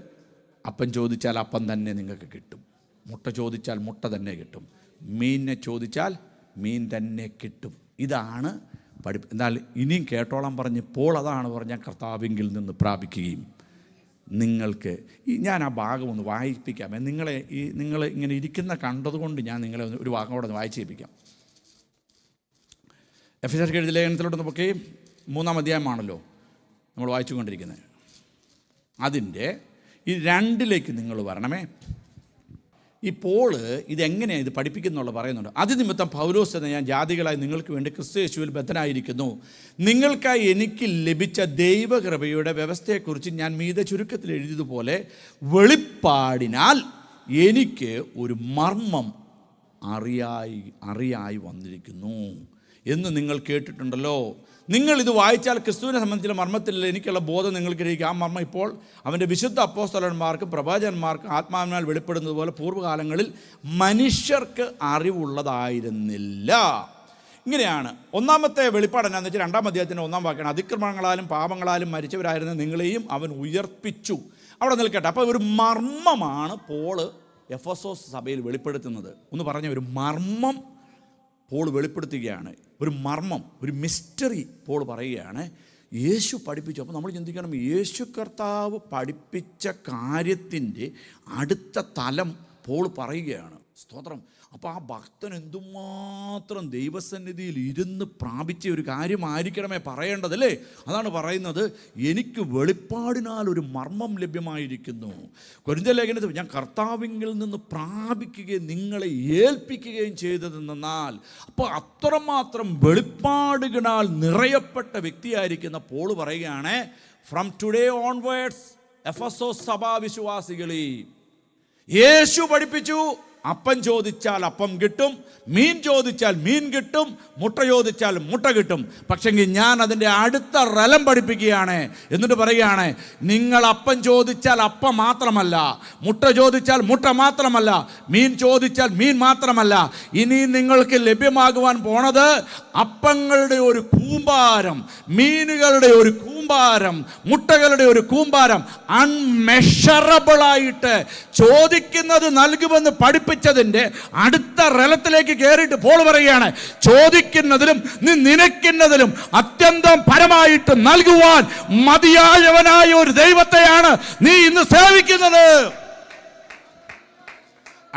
അപ്പം ചോദിച്ചാൽ അപ്പം തന്നെ നിങ്ങൾക്ക് കിട്ടും, മുട്ട ചോദിച്ചാൽ മുട്ട തന്നെ കിട്ടും, മീനിനെ ചോദിച്ചാൽ മീൻ തന്നെ കിട്ടും. ഇതാണ് എന്നാൽ ഇനിയും കേട്ടോളം പറഞ്ഞ് പോൾ അതാണ് പറഞ്ഞാൽ കർത്താവിങ്കിൽ നിന്ന് പ്രാപിക്കുകയും. നിങ്ങൾക്ക് ഞാൻ ആ ഭാഗം ഒന്ന് വായിപ്പിക്കാം. നിങ്ങൾ ഇങ്ങനെ ഇരിക്കുന്ന കണ്ടതുകൊണ്ട് ഞാൻ നിങ്ങളെ ഒരു ഭാഗം കൂടെ ഒന്ന് വായിച്ചേൽപ്പിക്കാം. എഫെസർക്ക് എഴുതിയ ലേഖനത്തിലോട്ട് നമുക്ക് 3-ാം അധ്യായമാണല്ലോ നമ്മൾ വായിച്ചുകൊണ്ടിരിക്കുന്നത്. അതിൻ്റെ ഈ 2 നിങ്ങൾ വരണമേ. ഇപ്പോൾ ഇതെങ്ങനെയാണ് ഇത് പഠിപ്പിക്കുന്നുള്ള പറയുന്നുണ്ട്. അതിനിമിത്തം പൗലോസ് എന്ന ഞാൻ ജാതികളായി നിങ്ങൾക്ക് വേണ്ടി ക്രിസ്തു യേശുവിൽ ബദ്ധനായിരിക്കുന്നു. നിങ്ങൾക്കായി എനിക്ക് ലഭിച്ച ദൈവകൃപയുടെ വ്യവസ്ഥയെക്കുറിച്ച് ഞാൻ മീതെ ചുരുക്കത്തിൽ എഴുതിയതുപോലെ വെളിപ്പാടിനാൽ എനിക്ക് ഒരു മർമ്മം അറിയായി വന്നിരിക്കുന്നു എന്ന് നിങ്ങൾ കേട്ടിട്ടുണ്ടല്ലോ. നിങ്ങളിത് വായിച്ചാൽ ക്രിസ്തുവിനെ സംബന്ധിച്ചുള്ള മർമ്മത്തിൽ എനിക്കുള്ള ബോധം നിങ്ങൾക്ക് ഗ്രഹിക്കും. ആ മർമ്മം ഇപ്പോൾ അവൻ്റെ വിശുദ്ധ അപ്പോസ്തലന്മാർക്കും പ്രവാചകന്മാർക്കും ആത്മാവിനാൽ വെളിപ്പെടുന്നത് പോലെ പൂർവ്വകാലങ്ങളിൽ മനുഷ്യർക്ക് അറിവുള്ളതായിരുന്നില്ല. ഇങ്ങനെയാണ് 1-ാമത്തെ വെളിപ്പാട് എന്നാന്ന് വെച്ചാൽ 2-ാം അധ്യായത്തിൻ്റെ 1-ാം വാക്യമാണ്. അതിക്രമങ്ങളാലും പാപങ്ങളാലും മരിച്ചവരായിരുന്ന നിങ്ങളെയും അവൻ ഉയർപ്പിച്ചു. അവിടെ നിൽക്കട്ടെ. അപ്പോൾ ഒരു മർമ്മമാണ് പോൾ എഫെസോസ് സഭയിൽ വെളിപ്പെടുത്തുന്നത്. ഒന്ന് പറഞ്ഞ ഒരു മർമ്മം പോൾ വെളിപ്പെടുത്തുകയാണ്. ഒരു മർമ്മം, ഒരു മിസ്റ്ററി പോൾ പറയുകയാണ്. യേശു പഠിപ്പിച്ചു. അപ്പോൾ നമ്മൾ ചിന്തിക്കണം, യേശു കർത്താവ് പഠിപ്പിച്ച കാര്യത്തിൻ്റെ അടുത്ത തലം പോൾ പറയുകയാണ്. സ്തോത്രം. അപ്പോൾ ആ ഭക്തൻ എന്തുമാത്രം ദൈവസന്നിധിയിൽ ഇരുന്ന് പ്രാപിച്ച ഒരു കാര്യമായിരിക്കണമേ പറയേണ്ടതല്ലേ. അതാണ് പറയുന്നത്, എനിക്ക് വെളിപ്പാടിനാൽ ഒരു മർമ്മം ലഭ്യമായിരിക്കുന്നു. കൊരിന്ത്യർ ലേഖനത്തിൽ ഞാൻ കർത്താവിങ്കിൽ നിന്ന് പ്രാപിക്കുകയും നിങ്ങളെ ഏൽപ്പിക്കുകയും ചെയ്തതെന്നാൽ, അപ്പോൾ അത്രമാത്രം വെളിപ്പാടുകളാൽ നിറയപ്പെട്ട വ്യക്തിയായിരിക്കുന്ന പോൾ പറയുകയാണ്, ഫ്രം ടുഡേ ഓൺവേർഡ്സ് എഫെസോസ് സഭാവിശ്വാസികളെ, യേശു പഠിപ്പിച്ചു അപ്പം ചോദിച്ചാൽ അപ്പം കിട്ടും, മീൻ ചോദിച്ചാൽ മീൻ കിട്ടും, മുട്ട ചോദിച്ചാൽ മുട്ട കിട്ടും. പക്ഷെങ്കിൽ ഞാൻ അതിൻ്റെ അടുത്ത റലം പഠിപ്പിക്കുകയാണ്. എന്നിട്ട് പറയുകയാണ്, നിങ്ങൾ അപ്പം ചോദിച്ചാൽ അപ്പം മാത്രമല്ല, മുട്ട ചോദിച്ചാൽ മുട്ട മാത്രമല്ല, മീൻ ചോദിച്ചാൽ മീൻ മാത്രമല്ല, ഇനി നിങ്ങൾക്ക് ലഭ്യമാകുവാൻ പോണത് അപ്പങ്ങളുടെ ഒരു കൂമ്പാരം, മീനുകളുടെ ഒരു കൂമ്പാരം, മുട്ടകളുടെ ഒരു കൂമ്പാരം, അൺമെഷറബിളായിട്ട് ചോദിക്കുന്നത് നൽകുമെന്ന് പഠിപ്പിച്ചതിൻ്റെ അടുത്ത റലത്തിലേക്ക് കയറിയിട്ട് പോൾ പറയുകയാണ്, ചോദിക്കുന്നതിലും നിനക്കുന്നതിലും അത്യന്തം പരമായിട്ട് നൽകുവാൻ മതിയായവനായ ഒരു ദൈവത്തെയാണ് നീ ഇന്ന് സേവിക്കുന്നത്.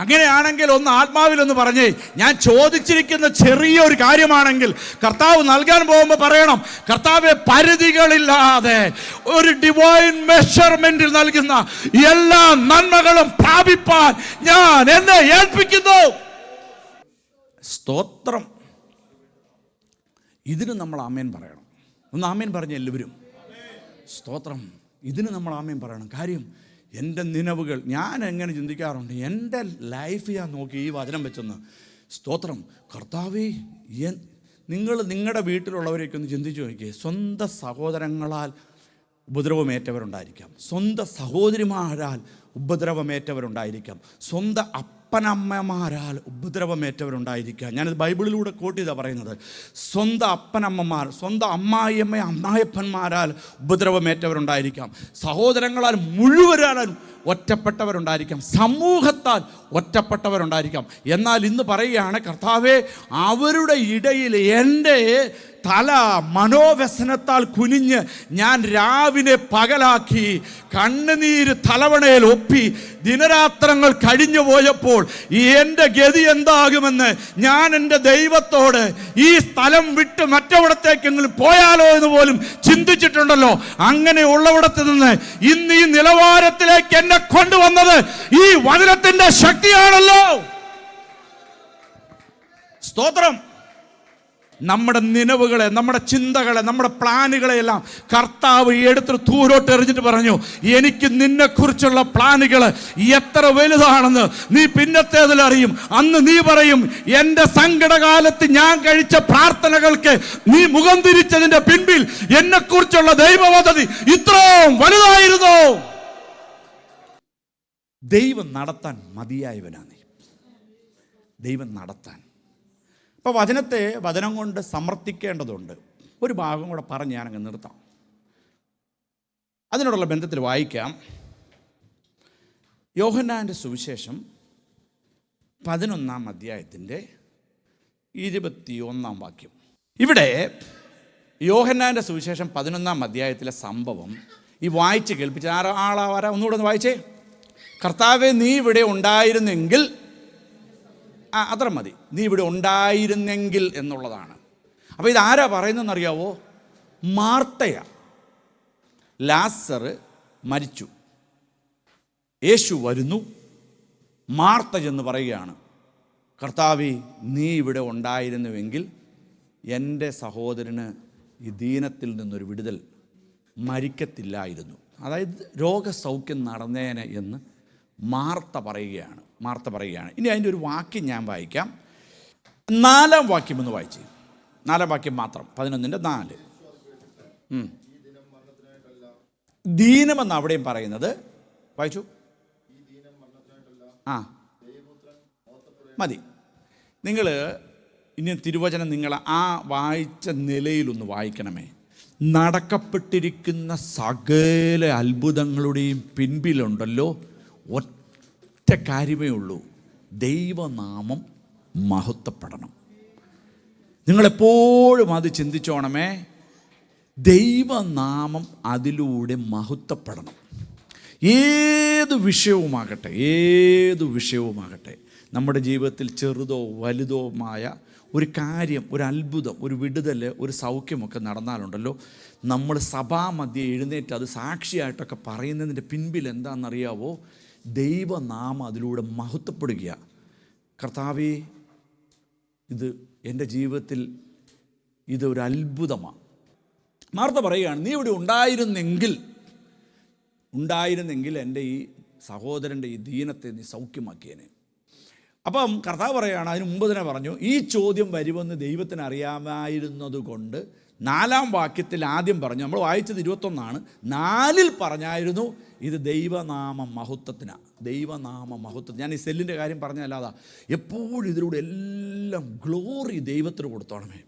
അങ്ങനെയാണെങ്കിൽ ഒന്ന് ആത്മാവിലൊന്ന് പറഞ്ഞേ, ഞാൻ ചോദിച്ചിരിക്കുന്ന ചെറിയൊരു കാര്യമാണെങ്കിൽ കർത്താവ് നൽകാൻ പോകുമ്പോൾ പറയണം, കർത്താവെ പരിധികളില്ലാതെ ഒരു ഡിവൈൻ മെഷർമെന്റിൽ നൽകുന്ന എല്ലാ നന്മകളും പ്രാപിപ്പാൻ ഞാൻ എന്നെ ഏൽപ്പിക്കുന്നു. സ്തോത്രം. ഇതിന് നമ്മൾ ആമേൻ പറയണം. ഒന്ന് ആമേൻ പറഞ്ഞ എല്ലാവരും സ്തോത്രം. ഇതിന് നമ്മൾ ആമേൻ പറയണം. കാര്യം എൻ്റെ നിലവുകൾ ഞാൻ എങ്ങനെ ചിന്തിക്കാറുണ്ട്, എൻ്റെ ലൈഫ് ഞാൻ നോക്കി ഈ വചനം വെച്ചെന്ന്. സ്തോത്രം. കർത്താവേ, നിങ്ങളുടെ വീട്ടിലുള്ളവരെയൊക്കെ ഒന്ന് ചിന്തിച്ചു നോക്കിയേ. സ്വന്തം സഹോദരങ്ങളാൽ ഉപദ്രവമേറ്റവരുണ്ടായിരിക്കാം, സ്വന്തം സഹോദരിമാരാൽ ഉപദ്രവമേറ്റവരുണ്ടായിരിക്കാം, സ്വന്തം അപ്പനമ്മമാരാൽ ഉപദ്രവമേറ്റവരുണ്ടായിരിക്കുക. ഞാനിത് ബൈബിളിലൂടെ കോട്ട് ചെയ്താണ് പറയുന്നത്. സ്വന്തം അപ്പനമ്മമാർ, സ്വന്തം അമ്മായിയപ്പന്മാരാൽ ഉപദ്രവമേറ്റവരുണ്ടായിരിക്കാം. സഹോദരങ്ങളാൽ മുഴുവനാലും ഒറ്റപ്പെട്ടവരുണ്ടായിരിക്കാം. സമൂഹത്താൽ ഒറ്റപ്പെട്ടവരുണ്ടായിരിക്കാം. എന്നാൽ ഇന്ന് പറയുകയാണ്, കർത്താവേ, അവരുടെ ഇടയിൽ എൻ്റെ തല മനോവ്യസനത്താൽ കുനിഞ്ഞ് ഞാൻ രാവിനെ പകലാക്കി കണ്ണുനീര് തലവണയിൽ ഒപ്പി ദിനരാത്രങ്ങൾ കഴിഞ്ഞു പോയപ്പോൾ എൻ്റെ ഗതി എന്താകുമെന്ന് ഞാൻ എൻ്റെ ദൈവത്തോട് ഈ സ്ഥലം വിട്ട് മറ്റെവിടത്തേക്കെങ്കിലും പോയാലോ എന്ന് പോലും ചിന്തിച്ചിട്ടുണ്ടല്ലോ. അങ്ങനെ ഉള്ളവിടത്ത് നിന്ന് ഇന്ന് ഈ നിലവാരത്തിലേക്ക് എന്നെ കൊണ്ടുവന്നത് ഈ വചനത്തിന്റെ ശക്തിയാണല്ലോ. സ്തോത്രം. നമ്മുടെ നിലവുകളെ, നമ്മുടെ ചിന്തകളെ, നമ്മുടെ പ്ലാനുകളെ എല്ലാം കർത്താവ് എടുത്ത് ദൂരോട്ട് എറിഞ്ഞിട്ട് പറഞ്ഞു, എനിക്ക് നിന്നെക്കുറിച്ചുള്ള പ്ലാനുകൾ എത്ര വലുതാണെന്ന് നീ പിന്നത്തേതിൽ അറിയും. അന്ന് നീ പറയും, എൻ്റെ സങ്കടകാലത്ത് ഞാൻ കഴിച്ച പ്രാർത്ഥനകൾക്ക് നീ മുഖം തിരിച്ചതിൻ്റെ പിൻപിൽ എന്നെക്കുറിച്ചുള്ള ദൈവപദ്ധതി ഇത്രയും വലുതായിരുന്നു. ദൈവം നടത്താൻ മതിയായവനാണ്. ദൈവം നടത്താൻ. അപ്പോൾ വചനം കൊണ്ട് സമർത്ഥിക്കേണ്ടതുണ്ട്. ഒരു ഭാഗം കൂടെ പറഞ്ഞ് ഞാനങ്ങ് നിർത്താം. അതിനോടുള്ള ബന്ധത്തിൽ വായിക്കാം. യോഹന്നാൻ്റെ സുവിശേഷം 11 അധ്യായത്തിൻ്റെ 21 വാക്യം. ഇവിടെ യോഹന്നാൻ്റെ സുവിശേഷം 11 അധ്യായത്തിലെ സംഭവം ഈ വായിച്ച് കേൾപ്പിച്ച ആളാവാരാ? ഒന്നുകൂടെ ഒന്ന് വായിച്ചേ. കർത്താവേ, നീ ഇവിടെ ഉണ്ടായിരുന്നെങ്കിൽ, അത്ര മതി, നീ ഇവിടെ ഉണ്ടായിരുന്നെങ്കിൽ എന്നുള്ളതാണ്. അപ്പോൾ ഇതാരാ പറയുന്നതെന്നറിയാവോ? മാർത്തയാ. ലാസർ മരിച്ചു, യേശു വരുന്നു. മാർത്ത ചെന്ന് പറയുകയാണ്, കർത്താവേ, നീ ഇവിടെ ഉണ്ടായിരുന്നുവെങ്കിൽ എൻ്റെ സഹോദരന് ഈ ദീനത്തിൽ നിന്നൊരു വിടുതൽ, മരിക്കത്തില്ലായിരുന്നു. അതായത് രോഗസൗഖ്യം നടന്നേനെ എന്ന് മാർത്ത പറയുകയാണ്. ഇനി അതിൻ്റെ ഒരു വാക്യം ഞാൻ വായിക്കാം. 4 വാക്യം ഒന്ന് വായിച്ച്. 4 വാക്യം മാത്രം, 11:4. ദീനമെന്ന് അവിടെയും പറയുന്നത് വായിച്ചു. മതി. നിങ്ങൾ ഇനി തിരുവചനം നിങ്ങൾ ആ വായിച്ച നിലയിലൊന്ന് വായിക്കണമേ. നടക്കപ്പെട്ടിരിക്കുന്ന സകല അത്ഭുതങ്ങളുടെയും പിൻപിലുണ്ടല്ലോ ഒറ്റ കാര്യമേ ഉള്ളൂ, ദൈവനാമം മഹത്വപ്പെടണം. നിങ്ങളെപ്പോഴും അത് ചിന്തിച്ചോണമേ. ദൈവനാമം അതിലൂടെ മഹത്വപ്പെടണം. ഏത് വിഷയവുമാകട്ടെ നമ്മുടെ ജീവിതത്തിൽ ചെറുതോ വലുതോമായ ഒരു കാര്യം, ഒരു അത്ഭുതം, ഒരു വിടുതൽ, ഒരു സൗഖ്യമൊക്കെ നടന്നാലുണ്ടല്ലോ, നമ്മൾ സഭാമധ്യേ എഴുന്നേറ്റ് അത് സാക്ഷിയായിട്ടൊക്കെ പറയുന്നതിൻ്റെ പിൻപിൽ എന്താണെന്നറിയാവോ? ദൈവനാമം അതിലൂടെ മഹത്വപ്പെടുക. കർത്താവേ, ഇത് എൻ്റെ ജീവിതത്തിൽ ഇതൊരു അത്ഭുതമാണ്. മാർത്ത പറയുകയാണ്, നീ ഇവിടെ ഉണ്ടായിരുന്നെങ്കിൽ എൻ്റെ ഈ സഹോദരൻ്റെ ഈ ദീനത്തെ നീ സൗഖ്യമാക്കിയേനെ. അപ്പം കർത്താവ് പറയുകയാണ്, അതിന് മുമ്പ് തന്നെ പറഞ്ഞു, ഈ ചോദ്യം വരുമെന്ന് ദൈവത്തിന് അറിയാമായിരുന്നത് കൊണ്ട് 4 വാക്യത്തിൽ ആദ്യം പറഞ്ഞു, നമ്മൾ വായിച്ചത് 21, 4 പറഞ്ഞായിരുന്നു ഇത് ദൈവനാമ മഹത്വത്തിന്. ഞാൻ ഈ സെല്ലിൻ്റെ കാര്യം പറഞ്ഞതല്ലാതെ എപ്പോഴും ഇതിലൂടെ എല്ലാം ഗ്ലോറി ദൈവത്തിന് കൊടുത്തോണമേ.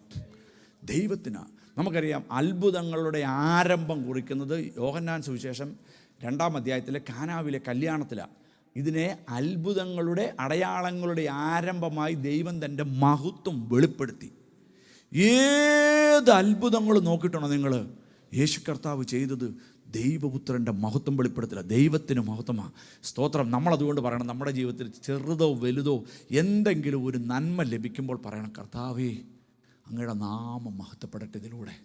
ദൈവത്തിന് നമുക്കറിയാം, അത്ഭുതങ്ങളുടെ ആരംഭം കുറിക്കുന്നത് യോഹന്നാൻ സുവിശേഷം 2 അധ്യായത്തിലെ കാനാവിലെ കല്യാണത്തിലാണ്. ഇതിനെ അത്ഭുതങ്ങളുടെ അടയാളങ്ങളുടെ ആരംഭമായി ദൈവം തൻ്റെ മഹത്വം വെളിപ്പെടുത്തി. ഏത് അത്ഭുതങ്ങൾ നോക്കിയിട്ടുണ്ടോ നിങ്ങൾ? യേശു കർത്താവ് ചെയ്തത് ദൈവപുത്രൻ്റെ മഹത്വം വെളിപ്പെടുത്തില്ല, ദൈവത്തിന് മഹത്വമാണ്. സ്തോത്രം. നമ്മളതുകൊണ്ട് പറയണം, നമ്മുടെ ജീവിതത്തിൽ ചെറുതോ വലുതോ എന്തെങ്കിലും ഒരു നന്മ ലഭിക്കുമ്പോൾ പറയണം, കർത്താവേ, അങ്ങയുടെ നാമം മഹത്വപ്പെടട്ടെ, ഇതിലൂടെ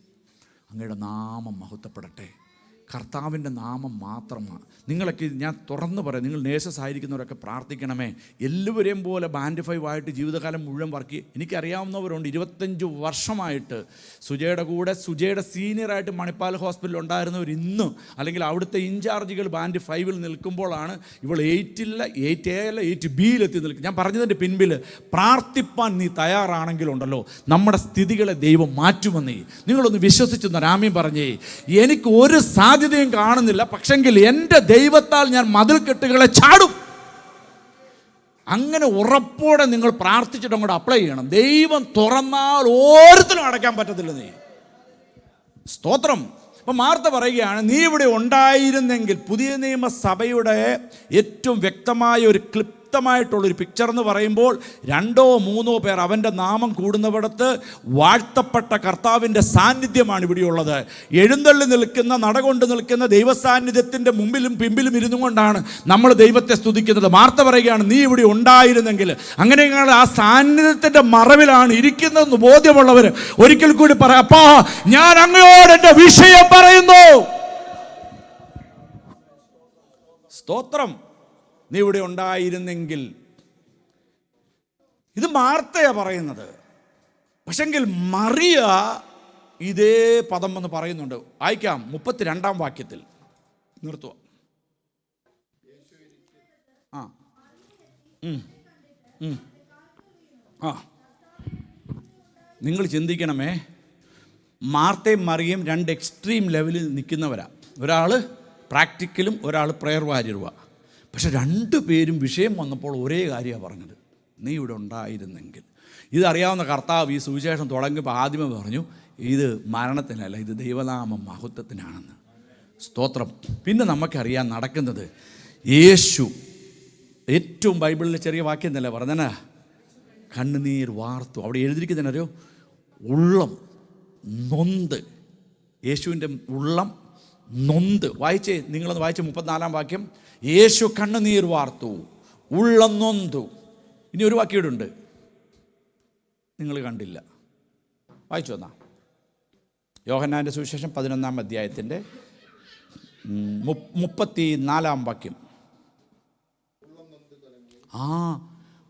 അങ്ങയുടെ നാമം മഹത്വപ്പെടട്ടെ. കർത്താവിൻ്റെ നാമം മാത്രമാണ്. നിങ്ങളൊക്കെ ഞാൻ തുറന്നു പറയാം, നിങ്ങൾ നേഴ്സസ് ആയിരിക്കുന്നവരൊക്കെ പ്രാർത്ഥിക്കണമേ. എല്ലാവരെയും പോലെ ബാൻഡ് 5 ആയിട്ട് ജീവിതകാലം മുഴുവൻ വർക്ക് ചെയ്യും. എനിക്കറിയാവുന്നവരുണ്ട്, 25 വർഷമായിട്ട് സുജയുടെ സീനിയറായിട്ട് മണിപ്പാൽ ഹോസ്പിറ്റലിൽ ഉണ്ടായിരുന്നവർ ഇന്ന്, അല്ലെങ്കിൽ അവിടുത്തെ ഇൻചാർജുകൾ ബാൻഡ് 5 നിൽക്കുമ്പോഴാണ് ഇവൾ 8B നിൽക്കും. ഞാൻ പറഞ്ഞതിൻ്റെ പിൻപിൽ പ്രാർത്ഥിപ്പാൻ നീ തയ്യാറാണെങ്കിലുണ്ടല്ലോ, നമ്മുടെ സ്ഥിതികളെ ദൈവം മാറ്റുമെന്നേ. നിങ്ങളൊന്ന് വിശ്വസിച്ചെന്ന രാമ്യം പറഞ്ഞേ. എനിക്ക് ഒരു സാധ്യതയും കാണുന്നില്ല, പക്ഷെങ്കിൽ എൻ്റെ ദൈവത്താൽ ഞാൻ മതിൽക്കെട്ടുകളെ ചാടും. അങ്ങനെ ഉറപ്പോടെ നിങ്ങൾ പ്രാർത്ഥിച്ചിട്ട് അങ്ങോട്ട് അപ്ലൈ ചെയ്യണം. ദൈവം തുറന്നാൽ ഓരോരുത്തരും അടയ്ക്കാൻ പറ്റത്തില്ല. നീ സ്തോത്രം. അപ്പം മാർത്ത പറയുകയാണ്, നീ ഇവിടെ ഉണ്ടായിരുന്നെങ്കിൽ. പുതിയ നിയമസഭയുടെ ഏറ്റവും വ്യക്തമായ ഒരു ക്ലിപ്തമായിട്ടുള്ളൊരു പിക്ചർ എന്ന് പറയുമ്പോൾ 2 or 3 പേർ അവൻ്റെ നാമം കൂടുന്നവിടത്ത് വാഴ്ത്തപ്പെട്ട കർത്താവിൻ്റെ സാന്നിധ്യമാണ് ഇവിടെയുള്ളത്. എഴുന്നള്ളി നിൽക്കുന്ന, നടകൊണ്ട് നിൽക്കുന്ന ദൈവസാന്നിധ്യത്തിൻ്റെ മുമ്പിലും പിമ്പിലും ഇരുന്നു കൊണ്ടാണ് നമ്മൾ ദൈവത്തെ സ്തുതിക്കുന്നത്. മാർത്ത പറയുകയാണ്, നീ ഇവിടെ ഉണ്ടായിരുന്നെങ്കിൽ. അങ്ങനെയാണ് ആ സാന്നിധ്യത്തിൻ്റെ മറവിലാണ് ഇരിക്കുന്നതെന്ന് ബോധ്യമുള്ളവർ ഒരിക്കൽ കൂടി പറയാം, അപ്പാ ഞാൻ അങ്ങയോട് എൻ്റെ വിഷയം പറയുന്നു. സ്തോത്രം. നീ ഇവിടെ ഉണ്ടായിരുന്നെങ്കിൽ. ഇത് മാർത്തയാ പറയുന്നത്. പക്ഷെങ്കിൽ മറിയ ഇതേ പദം എന്ന് പറയുന്നുണ്ട്. വായിക്കാം 32-ാം വാക്യത്തിൽ. നിർത്തുക. നിങ്ങൾ ചിന്തിക്കണമേ, മാർത്തയും മറിയയും 2 എക്സ്ട്രീം ലെവലിൽ നിൽക്കുന്നവരാ. ഒരാൾ പ്രാക്ടിക്കലും ഒരാൾ പ്രയർ വാര്യരുവാ. പക്ഷെ 2 പേരും വിഷയം വന്നപ്പോൾ ഒരേ കാര്യമാണ് പറഞ്ഞത്, നീ ഇവിടെ ഉണ്ടായിരുന്നെങ്കിൽ. ഇതറിയാവുന്ന കർത്താവ് ഈ സുവിശേഷം തുടങ്ങിയപ്പോൾ ആദ്യമേ പറഞ്ഞു, ഇത് മരണത്തിനല്ല, ഇത് ദൈവനാമ മഹത്വത്തിനാണെന്ന്. സ്തോത്രം. പിന്നെ നമുക്കറിയാൻ നടക്കുന്നത്, യേശു ഏറ്റവും ബൈബിളിലെ ചെറിയ വാക്യം എന്നല്ല പറഞ്ഞാ, കണ്ണുനീർ വാർത്തു. അവിടെ എഴുതിയിരിക്കുന്നതിനറിയോ, ഉള്ളം നൊന്ത്. യേശുവിൻ്റെ ഉള്ളം നൊന്ത്. വായിച്ചേ, നിങ്ങളൊന്ന് വായിച്ച 34-ാം വാക്യം. യേശു കണ്ണുനീർ വാർത്തു, ഉള്ളം നൊന്തു. ഇനി ഒരു വാക്യമുണ്ട്, നിങ്ങൾ കണ്ടില്ല. വായിച്ചു വന്നാ യോഹന്നാൻ്റെ സുവിശേഷം 11-ാം അധ്യായത്തിൻ്റെ 34-ാം വാക്യം.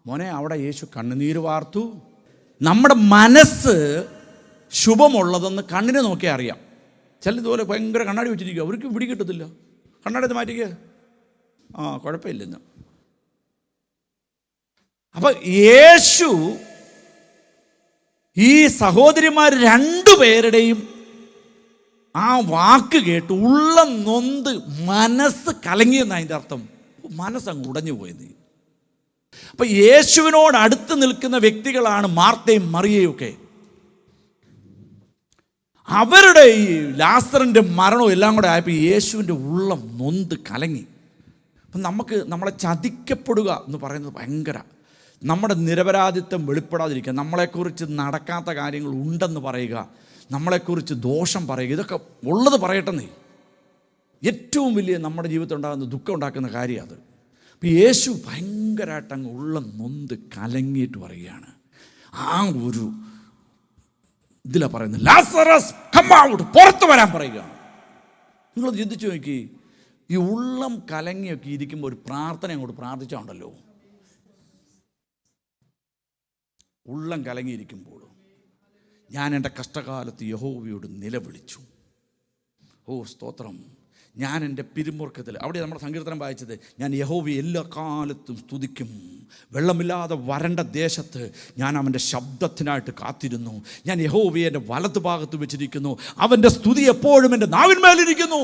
മോനെ, അവിടെ യേശു കണ്ണുനീർ വാർത്തു. നമ്മുടെ മനസ്സ് ശുഭമുള്ളതെന്ന് കണ്ണിനെ നോക്കിയാൽ അറിയാം. ചിലതുപോലെ ഭയങ്കര കണ്ണാടി വെച്ചിരിക്കുക, അവർക്ക് പിടി കിട്ടത്തില്ല. കണ്ണാടി മാറ്റിക്കുക, കുഴപ്പമില്ലെന്ന്. അപ്പം യേശു ഈ സഹോദരിമാർ 2 പേരുടെയും ആ വാക്ക് കേട്ട് ഉള്ളം നൊന്ത് മനസ്സ് കലങ്ങിയെന്നാണ് അതിൻ്റെ അർത്ഥം. മനസ്സങ്ങ് ഉടഞ്ഞു പോയത്. അപ്പം യേശുവിനോട് അടുത്ത് നിൽക്കുന്ന വ്യക്തികളാണ് മാർത്തയും മറിയയും ഒക്കെ. അവരുടെ ഈ ലാസറിൻ്റെ മരണവും എല്ലാം കൂടെ ആയപ്പോൾ യേശുവിൻ്റെ ഉള്ളം നൊന്ത് കലങ്ങി. അപ്പം നമ്മളെ ചതിക്കപ്പെടുക എന്ന് പറയുന്നത് ഭയങ്കര, നമ്മുടെ നിരപരാധിത്വം വെളിപ്പെടാതിരിക്കുക, നമ്മളെക്കുറിച്ച് നടക്കാത്ത കാര്യങ്ങൾ ഉണ്ടെന്ന് പറയുക, നമ്മളെക്കുറിച്ച് ദോഷം പറയുക, ഇതൊക്കെ ഉള്ളത് പറയട്ടെന്നേ. ഏറ്റവും വലിയ നമ്മുടെ ജീവിതത്തിൽ ഉണ്ടാകുന്ന ദുഃഖം ഉണ്ടാക്കുന്ന കാര്യം അത്. അപ്പം യേശു ഭയങ്കരമായിട്ട് അങ്ങ് ഉള്ളം നൊന്ത് കലങ്ങിയിട്ട് പറയുകയാണ്. ആ ഒരു ഇതിലാണ് പറയുന്നത്, ലാസറസ് കം ഔട്ട്, പുറത്ത് വരാൻ പറയുക. നിങ്ങൾ ചിന്തിച്ചു നോക്കി, ഈ ഉള്ളം കലങ്ങിയൊക്കെ ഇരിക്കുമ്പോൾ ഒരു പ്രാർത്ഥന അങ്ങോട്ട് പ്രാർത്ഥിച്ചാണ്ടല്ലോ, ഉള്ളം കലങ്ങിയിരിക്കുമ്പോൾ ഞാൻ എൻ്റെ കഷ്ടകാലത്ത് യഹോവയോട് നിലവിളിച്ചു. സ്തോത്രം. ഞാൻ എൻ്റെ പിരിമുറുക്കത്തിൽ, അവിടെ നമ്മുടെ സങ്കീർത്തനം വായിച്ചത്, ഞാൻ യഹോവയെ എല്ലാ കാലത്തും സ്തുതിക്കും. വെള്ളമില്ലാതെ വരണ്ട ദേശത്ത് ഞാൻ അവൻ്റെ ശബ്ദത്തിനായിട്ട് കാത്തിരുന്നു. ഞാൻ യഹോവയെ എൻ്റെ വലതു ഭാഗത്ത് വെച്ചിരിക്കുന്നു. അവൻ്റെ സ്തുതി എപ്പോഴും എൻ്റെ നാവിന്മേലിരിക്കുന്നു.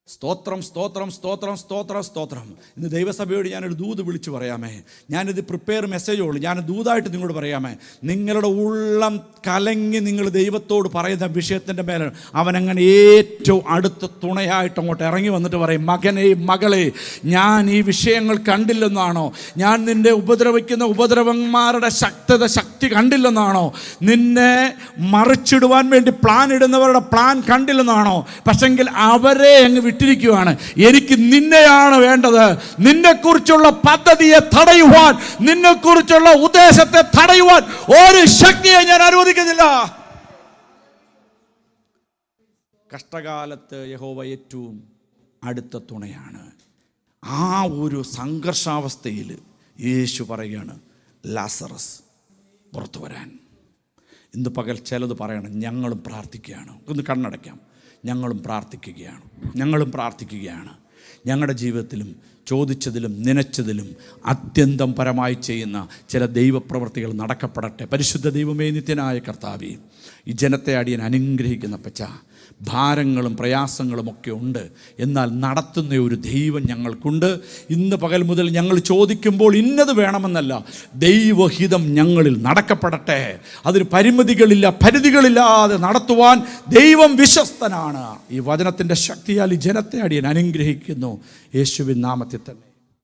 സ്തോത്രം, സ്തോത്രം, സ്തോത്രം, സ്തോത്രം, സ്തോത്രം. ഇന്ന് ദൈവസഭയോട് ഞാനൊരു ദൂത് വിളിച്ചു പറയാമേ. ഞാനിത് പ്രിപ്പയർ മെസ്സേജുള്ളൂ, ഞാൻ ദൂതായിട്ട് നിങ്ങളോട് പറയാമേ. നിങ്ങളുടെ ഉള്ളം കലങ്ങി നിങ്ങൾ ദൈവത്തോട് പറയുന്ന വിഷയത്തിൻ്റെ മേലെ അവനങ്ങനെ ഏറ്റവും അടുത്ത തുണയായിട്ട് അങ്ങോട്ട് ഇറങ്ങി വന്നിട്ട് പറയും, മകനെ, മകളെ, ഞാൻ ഈ വിഷയങ്ങൾ കണ്ടില്ലെന്നാണോ? ഞാൻ നിന്നെ ഉപദ്രവിക്കുന്ന ഉപദ്രവന്മാരുടെ ശക്തി കണ്ടില്ലെന്നാണോ? നിന്നെ മറിച്ചിടുവാൻ വേണ്ടി പ്ലാൻ ഇടുന്നവരുടെ പ്ലാൻ കണ്ടില്ലെന്നാണോ? പക്ഷെങ്കിൽ അവരെ അങ്ങ് വിട്ടിരിക്കുകയാണ്. എനിക്ക് നിന്നെയാണ് വേണ്ടത്. നിന്നെക്കുറിച്ചുള്ള പദ്ധതിയെ തടയുവാൻ, നിന്നെക്കുറിച്ചുള്ള ഉദ്ദേശത്തെ തടയുവാൻ ഒരു ശക്തിയെ ഞാൻ അനുവദിക്കുന്നില്ല. കഷ്ടകാലത്ത് യഹോവ ഏറ്റവും അടുത്ത തുണയാണ്. ആ ഒരു സംഘർഷാവസ്ഥയിൽ യേശു പറയുകയാണ്, ലാസറസ് പുറത്തു വരാൻ. ഇന്ന് പകൽ ചിലത് പറയണം, ഞങ്ങളും പ്രാർത്ഥിക്കുകയാണ്. ഒന്ന് കണ്ണടയ്ക്കാം. ഞങ്ങളും പ്രാർത്ഥിക്കുകയാണ്. ഞങ്ങളുടെ ജീവിതത്തിലും ചോദിച്ചതിലും നനച്ചതിലും അത്യന്തം പരമായി ചെയ്യുന്ന ചില ദൈവപ്രവൃത്തികൾ നടക്കപ്പെടട്ടെ. പരിശുദ്ധ ദൈവമേ, നിത്യനായ കർത്താവേ, ഈ ജനത്തെ അടിയൻ അനുഗ്രഹിക്കുന്ന പച്ച ഭാരങ്ങളും പ്രയാസങ്ങളും ഒക്കെ ഉണ്ട്. എന്നാൽ നടത്തുന്ന ഒരു ദൈവം ഞങ്ങൾക്കുണ്ട്. ഇന്ന് പകൽ മുതൽ ഞങ്ങൾ ചോദിക്കുമ്പോൾ ഇന്നത് വേണമെന്നല്ല, ദൈവഹിതം ഞങ്ങളിൽ നടക്കപ്പെടട്ടെ. അതിന് പരിമിതികളില്ല, പരിധികളില്ലാതെ നടത്തുവാൻ ദൈവം വിശ്വസ്തനാണ്. ഈ വചനത്തിൻ്റെ ശക്തിയാൽ ഈ ജനത്തെ അടിയൻ അനുഗ്രഹിക്കുന്നു യേശുവിൻ നാമത്തിൽ തന്നെ.